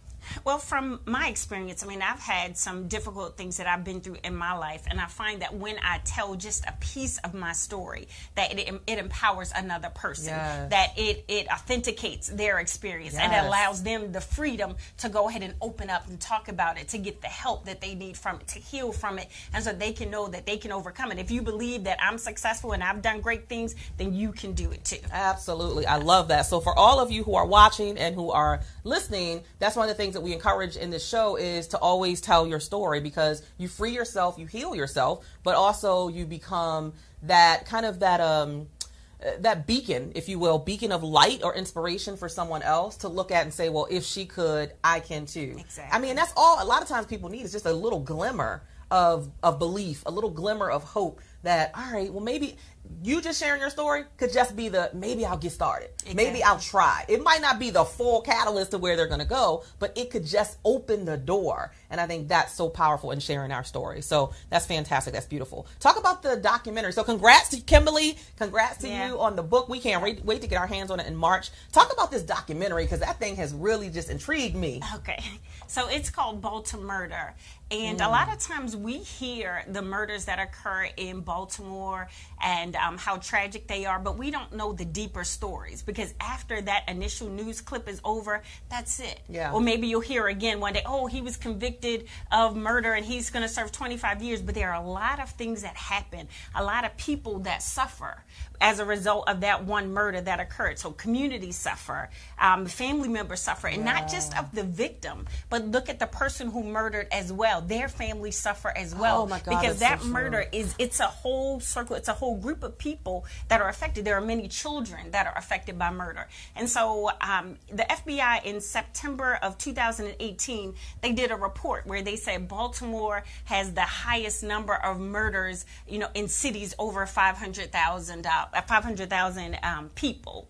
Well, from my experience, I mean, I've had some difficult things that I've been through in my life, and I find that when I tell just a piece of my story, that it empowers another person, that it authenticates their experience, and it allows them the freedom to go ahead and open up and talk about it, to get the help that they need from it, to heal from it, and so they can know that they can overcome it. If you believe that I'm successful and I've done great things, then you can do it too. Absolutely. I love that. So for all of you who are watching and who are listening, that's one of the things that we encourage in this show is to always tell your story, because you free yourself, you heal yourself, but also you become that kind of that beacon, if you will, beacon of light or inspiration for someone else to look at and say, well, if she could, I can too. Exactly. I mean, that's all a lot of times people need is just a little glimmer of belief, a little glimmer of hope that, all right, well, maybe you just sharing your story could just be maybe I'll get started. Exactly. Maybe I'll try. It might not be the full catalyst to where they're going to go, but it could just open the door. And I think that's so powerful in sharing our story. So that's fantastic. That's beautiful. Talk about the documentary. So congrats to Kimberly. Congrats to you on the book. We can't wait to get our hands on it in March. Talk about this documentary, because that thing has really just intrigued me. Okay. So it's called Baltimore Murder. And a lot of times we hear the murders that occur in Baltimore and how tragic they are, but we don't know the deeper stories, because after that initial news clip is over, that's it. Yeah. Or maybe you'll hear again one day, oh, he was convicted of murder and he's going to serve 25 years. But there are a lot of things that happen, a lot of people that suffer as a result of that one murder that occurred. So communities suffer, family members suffer, and not just of the victim, but look at the person who murdered as well. Their families suffer as well. Oh my God, because that's that so murder it's a whole circle, it's a whole group of people that are affected. There are many children that are affected by murder. And so the FBI in September of 2018, they did a report where they said Baltimore has the highest number of murders, in cities over 500,000 people.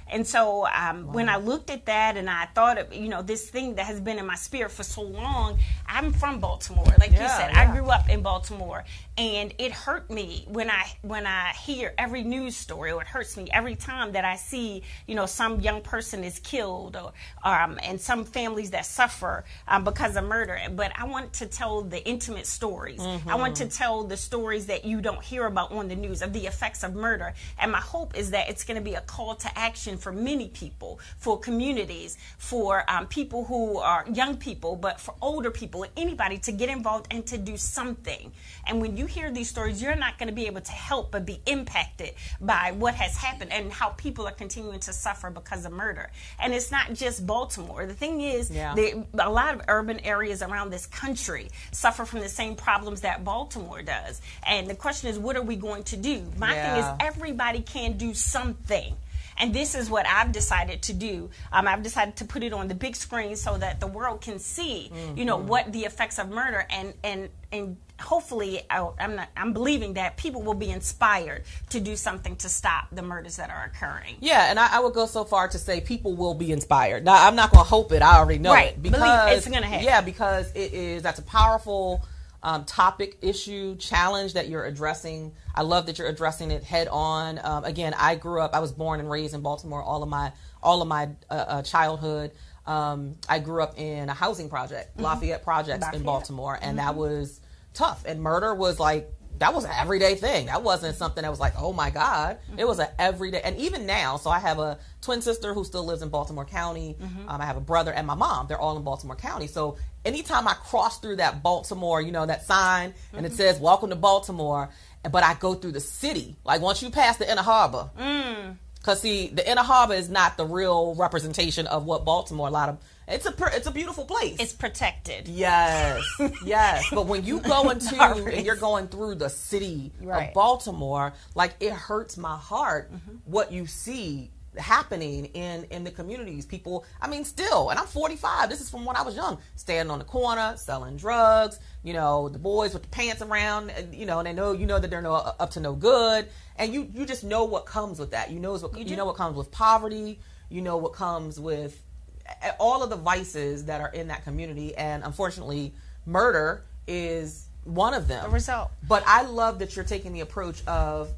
And so when I looked at that and I thought of, this thing that has been in my spirit for so long, I'm from Baltimore. Like you said, I grew up in Baltimore, and it hurt me when I hear every news story, or it hurts me every time that I see, some young person is killed, or and some families that suffer because of murder. But I want to tell the intimate stories. I want to tell the stories that you don't hear about on the news of the effects of murder. And my hope is that it's going to be a call to action for many people, for communities, for people who are young people, but for older people, anybody, to get involved and to do something. And when you hear these stories, you're not going to be able to help but be impacted by what has happened and how people are continuing to suffer because of murder. And it's not just Baltimore. The thing is, a lot of urban areas around this country suffer from the same problems that Baltimore does. And the question is, what are we going to do? My thing is, everybody can do something. And this is what I've decided to do. I've decided to put it on the big screen so that the world can see, what the effects of murder, and hopefully I'm believing that people will be inspired to do something to stop the murders that are occurring. Yeah, and I would go so far to say people will be inspired. Now, I'm not going to hope it. I already know it. Because believe it's going to happen. Yeah, because that's a powerful topic, issue, challenge that you're addressing. I love that you're addressing it head on. Again, I was born and raised in Baltimore all of my childhood. I grew up in a housing project, Lafayette Projects in Baltimore, and that was tough. And murder was that was an everyday thing. That wasn't something that was like, oh my God. It was an everyday. And even now, so I have a twin sister who still lives in Baltimore County. I have a brother and my mom. They're all in Baltimore County. So anytime I cross through that Baltimore, that sign, and it says, welcome to Baltimore, but I go through the city. Like once you pass the Inner Harbor, because see, the Inner Harbor is not the real representation of what Baltimore, it's a beautiful place. It's protected. Yes, yes. But when you go into and you're going through the city of Baltimore, it hurts my heart what you see happening in the communities. People, still, and I'm 45. This is from when I was young, standing on the corner, selling drugs. The boys with the pants around, and they know that they're up to no good, and you just know what comes with that. You know what comes with poverty. You know what comes with all of the vices that are in that community, and unfortunately, murder is one of them. The result. But I love that you're taking the approach of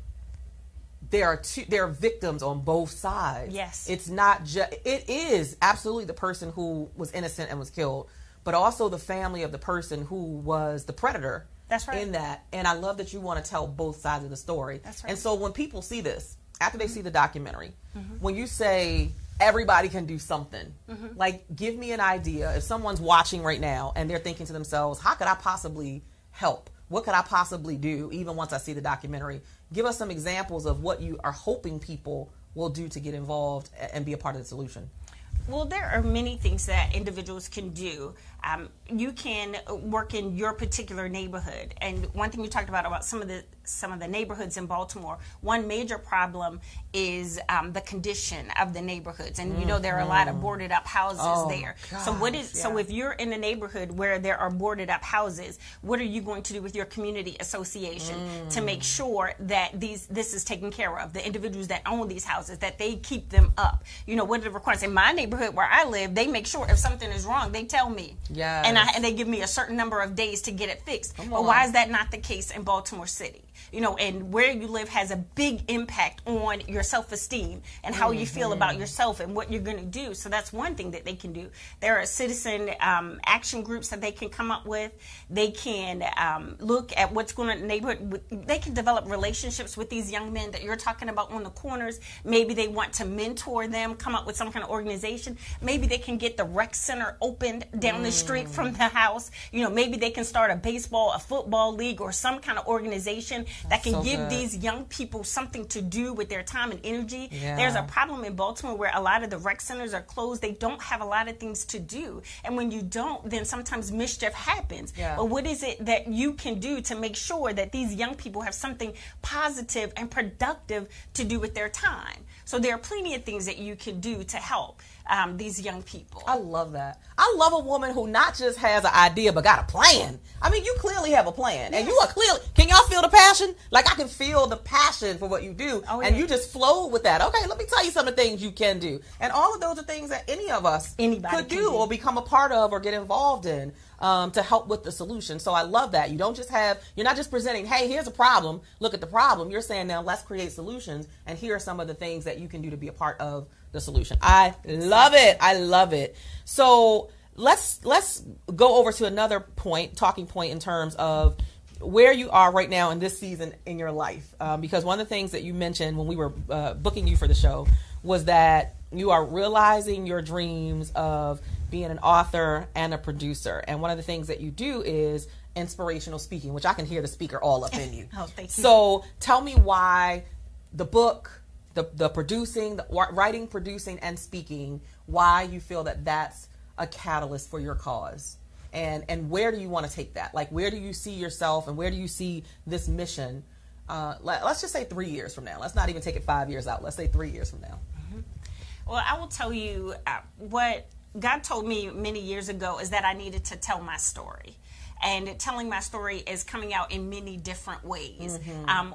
there are victims on both sides. Yes. It's not just, it is absolutely the person who was innocent and was killed, but also the family of the person who was the predator. That's right. In that. And I love that you want to tell both sides of the story. That's right. And so when people see this, after they see the documentary, when you say everybody can do something, give me an idea. If someone's watching right now and they're thinking to themselves, how could I possibly help? What could I possibly do even once I see the documentary? Give us some examples of what you are hoping people will do to get involved and be a part of the solution. Well, there are many things that individuals can do. You can work in your particular neighborhood. And one thing you talked about some of the neighborhoods in Baltimore, one major problem is the condition of the neighborhoods. And there are a lot of boarded up houses there. Gosh, so if you're in a neighborhood where there are boarded up houses, what are you going to do with your community association to make sure that this is taken care of? The individuals that own these houses, that they keep them up. What are the requirements? In my neighborhood where I live, they make sure if something is wrong, they tell me. Yes. And they give me a certain number of days to get it fixed. But why is that not the case in Baltimore City? and where you live has a big impact on your self-esteem and how you feel about yourself and what you're going to do. So that's one thing that they can do. There are citizen action groups that they can come up with. They can look at what's going on in the neighborhood. They can develop relationships with these young men that you're talking about on the corners. Maybe they want to mentor them, come up with some kind of organization. Maybe they can get the rec center opened down the street from the house. Maybe they can start a baseball, a football league, or some kind of organization that can give these young people something to do with their time and energy. Yeah. There's a problem in Baltimore where a lot of the rec centers are closed. They don't have a lot of things to do. And when you don't, then sometimes mischief happens. Yeah. But what is it that you can do to make sure that these young people have something positive and productive to do with their time? So there are plenty of things that you can do to help these young people. I love that. I love a woman who not just has an idea but got a plan. I mean, you clearly have a plan, and you are clearly. Can y'all feel the passion? Like, I can feel the passion for what you do, and you just flow with that. Okay, let me tell you some of the things you can do, and all of those are things that any of us could do or become a part of or get involved in to help with the solution. So I love that. You're not just presenting, hey, here's a problem, look at the problem. You're saying, now let's create solutions, and here are some of the things that you can do to be a part of the solution. I love it. I love it. So let's go over to another talking point in terms of where you are right now in this season in your life. Because one of the things that you mentioned when we were booking you for the show was that you are realizing your dreams of being an author and a producer. And one of the things that you do is inspirational speaking, which I can hear the speaker all up in you. Oh, thank you. So tell me why the book, the producing, the writing, producing, and speaking, why you feel that that's a catalyst for your cause. And where do you want to take that? Like, where do you see yourself and where do you see this mission? Let's just say 3 years from now. Let's not even take it 5 years out. Let's say 3 years from now. Well, I will tell you what God told me many years ago is that I needed to tell my story. And telling my story is coming out in many different ways.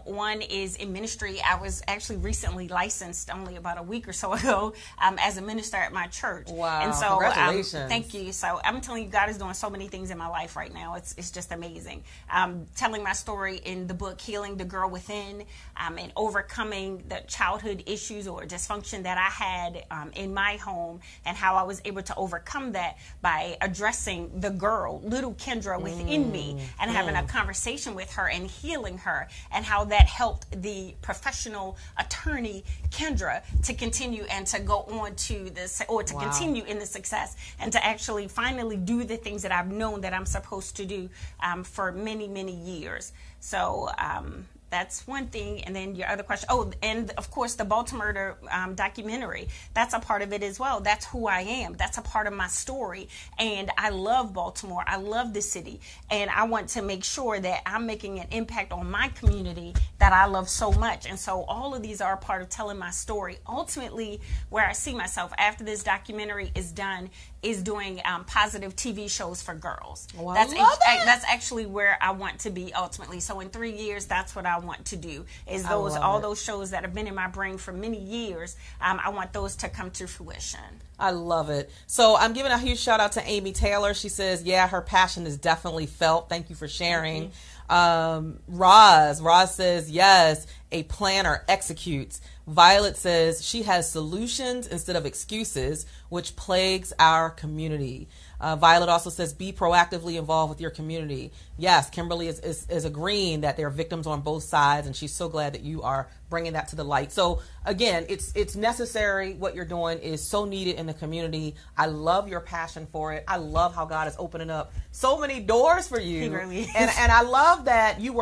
One is in ministry. I was actually recently licensed only about a week or so ago as a minister at my church. Wow, and so, congratulations. Thank you. So I'm telling you, God is doing so many things in my life right now. It's just amazing. Telling my story in the book, Healing the Girl Within, and overcoming the childhood issues or dysfunction that I had in my home, and how I was able to overcome that by addressing the girl, little Kendra, within me, and having a conversation with her and healing her, and how that helped the professional attorney Kendra to continue and to go on to this, or to continue in the success, and to actually finally do the things that I've known that I'm supposed to do for many, many years. So that's one thing. And then your other question, and of course the Baltimore documentary, that's a part of it as well. That's who I am. That's a part of my story. And I love Baltimore. I love the city. And I want to make sure that I'm making an impact on my community that I love so much. And so all of these are a part of telling my story. Ultimately, where I see myself after this documentary is done is doing positive TV shows for girls. Oh, That's actually where I want to be ultimately. So in 3 years, that's what I want to do, is all those shows that have been in my brain for many years. I want those to come to fruition. I love it. So I'm giving a huge shout out to Amy Taylor. She says, yeah, her passion is definitely felt. Thank you for sharing. Roz says, yes, a planner executes. Violet says she has solutions instead of excuses, which plagues our community. Violet also says, be proactively involved with your community. Yes, Kimberly is agreeing that there are victims on both sides, and she's so glad that you are bringing that to the light. So again, it's necessary. What you're doing is so needed in the community. I love your passion for it. I love how God is opening up so many doors for you. He really is. And I love that you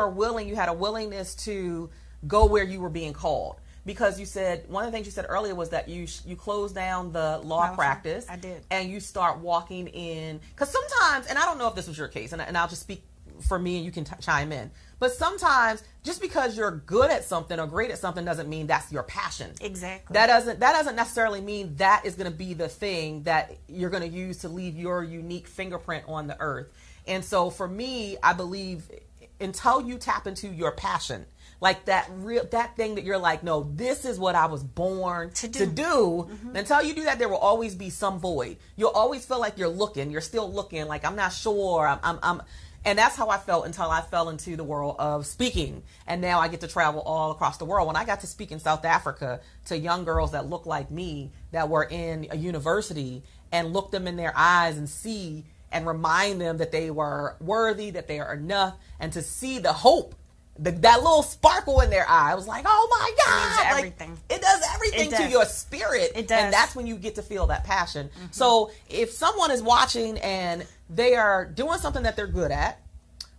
had a willingness to go where you were being called. Because you said, one of the things you said earlier was that you closed down the law practice. I did. And you start walking in. Because sometimes, and I don't know if this was your case, and I'll just speak for me and you can chime in. But sometimes, just because you're good at something or great at something doesn't mean that's your passion. Exactly. That doesn't necessarily mean that is going to be the thing that you're going to use to leave your unique fingerprint on the earth. And so for me, I believe until you tap into your passion, like that thing that you're like, no, this is what I was born to do. Until you do that, there will always be some void. You'll always feel like you're still looking, like I'm not sure. And that's how I felt until I fell into the world of speaking. And now I get to travel all across the world. When I got to speak in South Africa to young girls that look like me, that were in a university, and look them in their eyes and see and remind them that they were worthy, that they are enough, and to see the hope, that little sparkle in their eye, I was like, oh my God. It means everything. It does everything to your spirit. It does. And that's when you get to feel that passion. So if someone is watching and they are doing something that they're good at,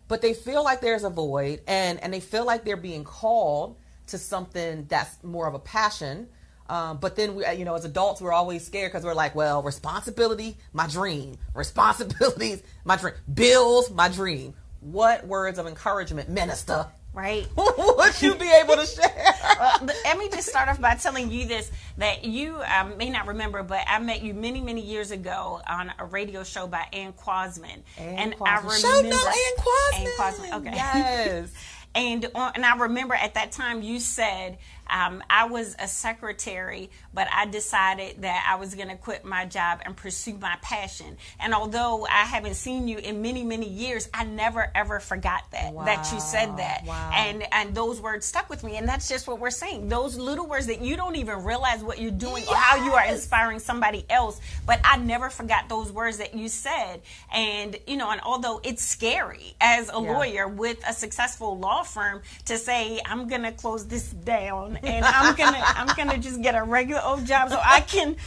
but they feel like there's a void, and they feel like they're being called to something that's more of a passion, but then we, as adults, we're always scared because we're like, well, responsibility, my dream. Responsibilities, my dream. Bills, my dream. What words of encouragement, minister, right, would you be able to share? Well, let me just start off by telling you this, that you may not remember, but I met you many, many years ago on a radio show by Ann Quasman. And I remember Ann Quasman. Ann Quasman, okay. Yes. And I remember at that time you said, I was a secretary, but I decided that I was going to quit my job and pursue my passion. And although I haven't seen you in many, many years, I never, ever forgot that you said that. Wow. And those words stuck with me. And that's just what we're saying. Those little words that you don't even realize what you're doing or how you are inspiring somebody else. But I never forgot those words that you said. And, and although it's scary as a lawyer with a successful law firm to say, I'm going to close this down and I'm gonna just get a regular old job so I can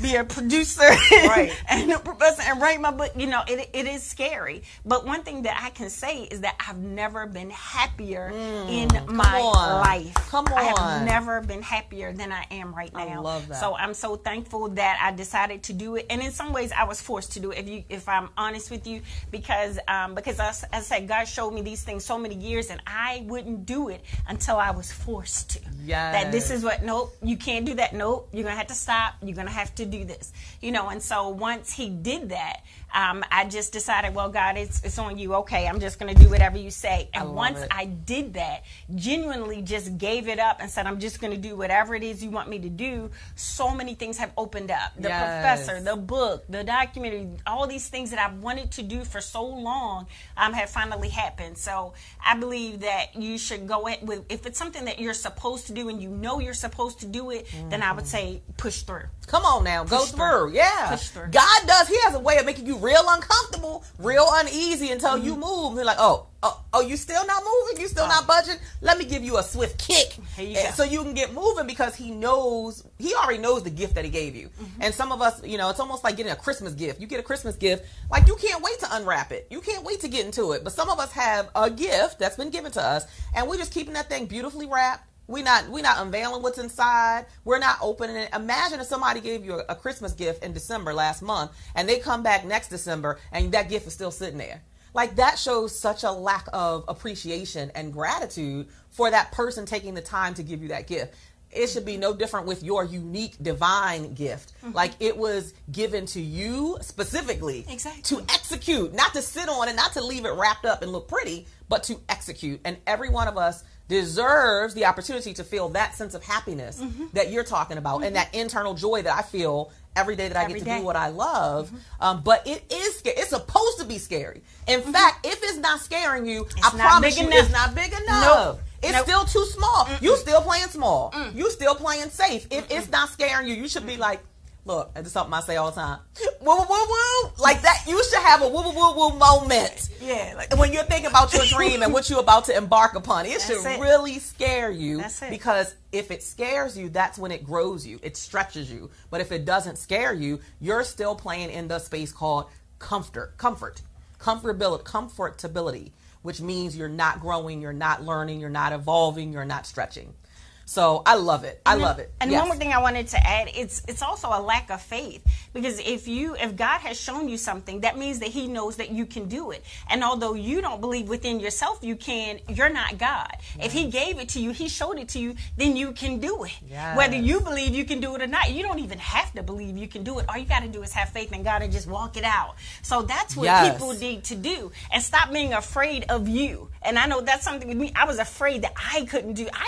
be a producer and a professor and write my book. It is scary. But one thing that I can say is that I've never been happier in my life. Come on. I have never been happier than I am right now. I love that. So I'm so thankful that I decided to do it. And in some ways I was forced to do it, if I'm honest with you, because as I said, God showed me these things so many years and I wouldn't do it until I was forced to. Yes. That this is what, nope, you can't do that. Nope, you're going to have to stop. You're going to have to do this. And so once he did that, I just decided, well, God, it's on you. Okay, I'm just going to do whatever you say. And once I did that, genuinely just gave it up and said, I'm just going to do whatever it is you want me to do, so many things have opened up. The professor, the book, the documentary, all these things that I've wanted to do for so long have finally happened. So I believe that you should go ahead with, if it's something that you're supposed to do and you're supposed to do it, then I would say push through. Come on now, go through. Yeah. Push through. God does. He has a way of making you real uncomfortable, real uneasy until you move. You're like, oh, you still not moving? You still not budging? Let me give you a swift kick so you can get moving, because he already knows the gift that he gave you. And some of us, it's almost like getting a Christmas gift. You get a Christmas gift, like you can't wait to unwrap it. You can't wait to get into it. But some of us have a gift that's been given to us, and we're just keeping that thing beautifully wrapped. We're not unveiling what's inside. We're not opening it. Imagine if somebody gave you a Christmas gift in December last month, and they come back next December and that gift is still sitting there. Like, that shows such a lack of appreciation and gratitude for that person taking the time to give you that gift. It should be no different with your unique divine gift. Like, it was given to you specifically to execute, not to sit on it, not to leave it wrapped up and look pretty, but to execute. And every one of us deserves the opportunity to feel that sense of happiness that you're talking about, and that internal joy that I feel every day that I get to do what I love. But it is scary. It's supposed to be scary. In fact, if it's not scaring you, I promise you it's not big enough. It's still too small. You still playing small. You still playing safe. If it's not scaring you, you should be like, look, it's something I say all the time. Woo, woo, woo, woo. Like that, you should have a woo, woo, woo, woo moment. Yeah. Like, when you're thinking about your dream and what you're about to embark upon, it should really scare you. Because if it scares you, that's when it grows you. It stretches you. But if it doesn't scare you, you're still playing in the space called comfortability, which means you're not growing, you're not learning, you're not evolving, you're not stretching. So I love it. I love it. And one more thing I wanted to add, it's also a lack of faith, because if God has shown you something, that means that he knows that you can do it. And although you don't believe within yourself you can, you're not God. If he gave it to you, he showed it to you, then you can do it. Whether you believe you can do it or not, you don't even have to believe you can do it. All you got to do is have faith in God and just walk it out. So that's what people need to do, and stop being afraid of you. And I know that's something with me. I was afraid that I couldn't do. I'm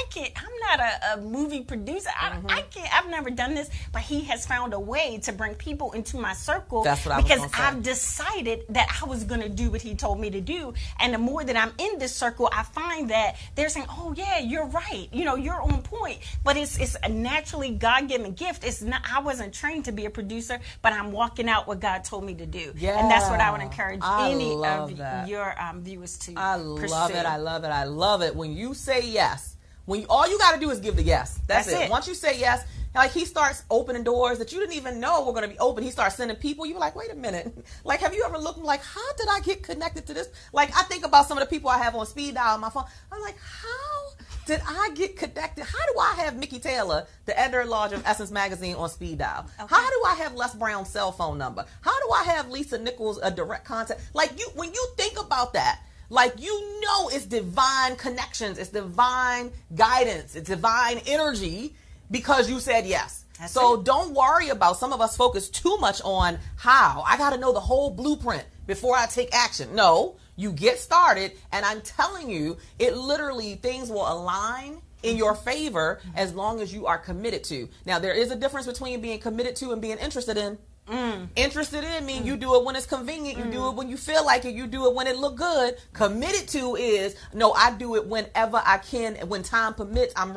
not a movie producer. I can't. I've never done this, but he has found a way to bring people into my circle. That's what I was because gonna say. I've decided that I was going to do what he told me to do. And the more that I'm in this circle, I find that they're saying, "Oh yeah, you're right. You know, you're on point." But it's a naturally God-given gift. It's not. I wasn't trained to be a producer, but I'm walking out what God told me to do. Yeah. And that's what I would encourage any love of that. your viewers to I pursue. love it. I love it. I love it. When you say yes, all you got to do is give the yes. That's it. Once you say yes, like he starts opening doors that you didn't even know were going to be open. He starts sending people. You're like, wait a minute. Like, have you ever looked like, how did I get connected to this? Like, I think about some of the people I have on speed dial on my phone. I'm like, how did I get connected? How do I have Mickey Taylor, the editor-at-large of Essence Magazine, on speed dial? Okay. How do I have Les Brown's cell phone number? How do I have Lisa Nichols a direct contact? Like, when you think about that, like, you know, it's divine connections, it's divine guidance, it's divine energy because you said yes. So don't worry about, some of us focus too much on how. I got to know the whole blueprint before I take action. No, you get started, and I'm telling you, it literally, things will align in your favor as long as you are committed to. Now, there is a difference between being committed to and being interested in. Interested in mean you do it when it's convenient, you do it when you feel like it, you do it when it look good. Committed to is, no, I do it whenever I can, when time permits. I'm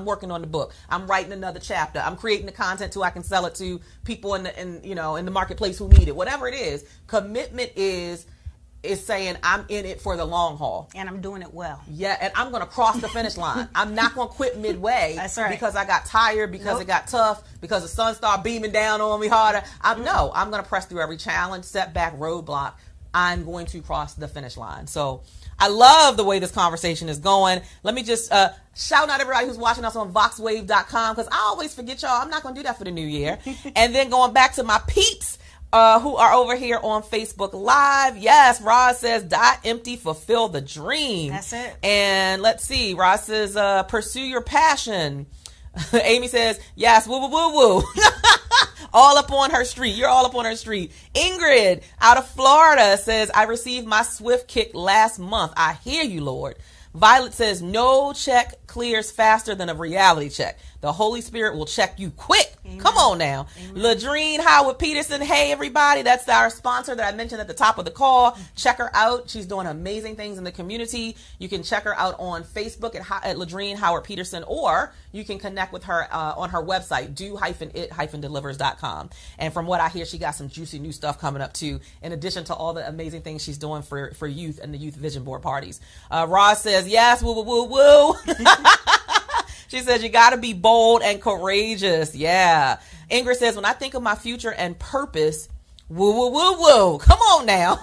working on the book. I'm writing another chapter. I'm creating the content so I can sell it to people in the marketplace who need it. Whatever it is, commitment is saying I'm in it for the long haul. And I'm doing it well. Yeah, and I'm going to cross the finish line. I'm not going to quit midway. That's right. Because I got tired, because it got tough, because the sun started beaming down on me harder. I'm going to press through every challenge, setback, roadblock. I'm going to cross the finish line. So I love the way this conversation is going. Let me just shout out everybody who's watching us on voxwave.com, because I always forget y'all. I'm not going to do that for the new year. And then going back to my peeps, who are over here on Facebook Live. Yes, Roz says, die empty, fulfill the dream. That's it. And let's see, Roz says, pursue your passion. Amy says, yes, woo, woo, woo, woo. All up on her street. You're all up on her street. Ingrid, out of Florida, says, I received my Swift kick last month. I hear you, Lord. Violet says, no check clears faster than a reality check. The Holy Spirit will check you quick. Amen. Come on now. Ladrine Howard Peterson. Hey, everybody. That's our sponsor that I mentioned at the top of the call. Check her out. She's doing amazing things in the community. You can check her out on Facebook at Ladrine Howard Peterson, or you can connect with her on her website, do-it-delivers.com. And from what I hear, she got some juicy new stuff coming up too, in addition to all the amazing things she's doing for youth and the youth vision board parties. Roz says, yes, woo, woo, woo, woo. She says, you got to be bold and courageous. Yeah. Ingrid says, when I think of my future and purpose, woo, woo, woo, woo. Come on now.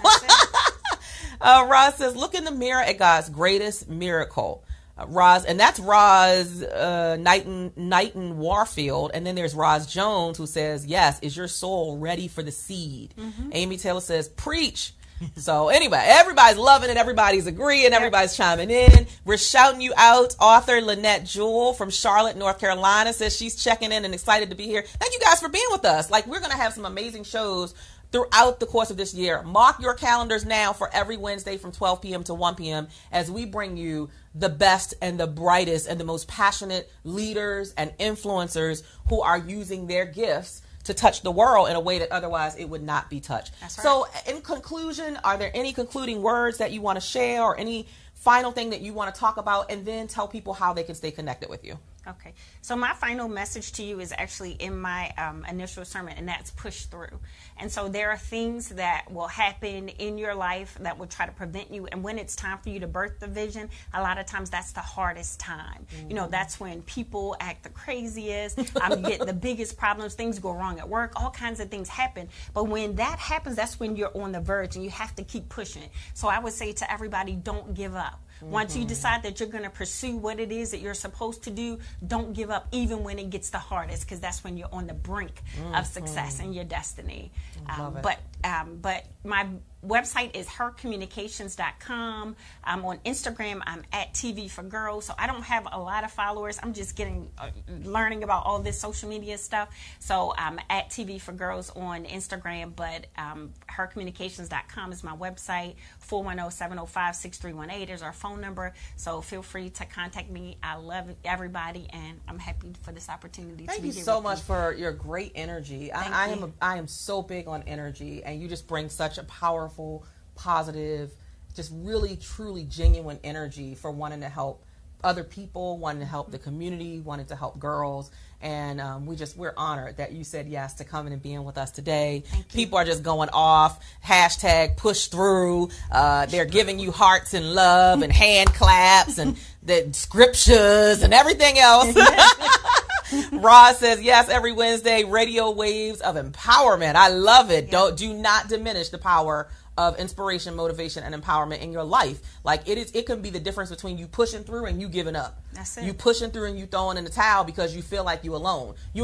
Roz says, look in the mirror at God's greatest miracle. Roz, and that's Roz Knighton Warfield. And then there's Roz Jones, who says, yes, is your soul ready for the seed? Amy Taylor says, preach. So anyway, everybody's loving it. Everybody's agreeing. Everybody's chiming in. We're shouting you out. Author Lynette Jewell from Charlotte, North Carolina says she's checking in and excited to be here. Thank you guys for being with us. Like, we're going to have some amazing shows throughout the course of this year. Mark your calendars now for every Wednesday from 12 p.m. to 1 p.m. as we bring you the best and the brightest and the most passionate leaders and influencers who are using their gifts to touch the world in a way that otherwise it would not be touched. That's right. So in conclusion, are there any concluding words that you want to share, or any final thing that you want to talk about, and then tell people how they can stay connected with you? Okay. So my final message to you is actually in my initial sermon, and that's push through. And so there are things that will happen in your life that will try to prevent you. And when it's time for you to birth the vision, a lot of times that's the hardest time. You know, that's when people act the craziest, you get the biggest problems, things go wrong at work, all kinds of things happen. But when that happens, that's when you're on the verge and you have to keep pushing. So I would say to everybody, don't give up. Once you decide that you're going to pursue what it is that you're supposed to do, don't give up even when it gets the hardest, because that's when you're on the brink of success and your destiny. But But my website is hercommunications.com. I'm on Instagram. I'm at TV for Girls. So I don't have a lot of followers. I'm just learning about all this social media stuff. So I'm at TV for Girls on Instagram, but hercommunications.com is my website. 410-705-6318 is our phone number. So feel free to contact me. I love everybody, and I'm happy for this opportunity. Thank to be you here so with much you. for your great energy. I am so big on energy, and you just bring such a powerful, positive, just really, truly genuine energy for wanting to help other people, wanting to help the community, wanting to help girls. And we're honored that you said yes to coming and being with us today. People are just going off. Hashtag push through. They're giving you hearts and love and hand claps and the scriptures and everything else. Roz says yes every Wednesday. Radio waves of empowerment. I love it. Yeah. Do not diminish the power of inspiration, motivation, and empowerment in your life. Like it can be the difference between you pushing through and you giving up. That's it. You pushing through and you throwing in the towel because you feel like you alone. You ain't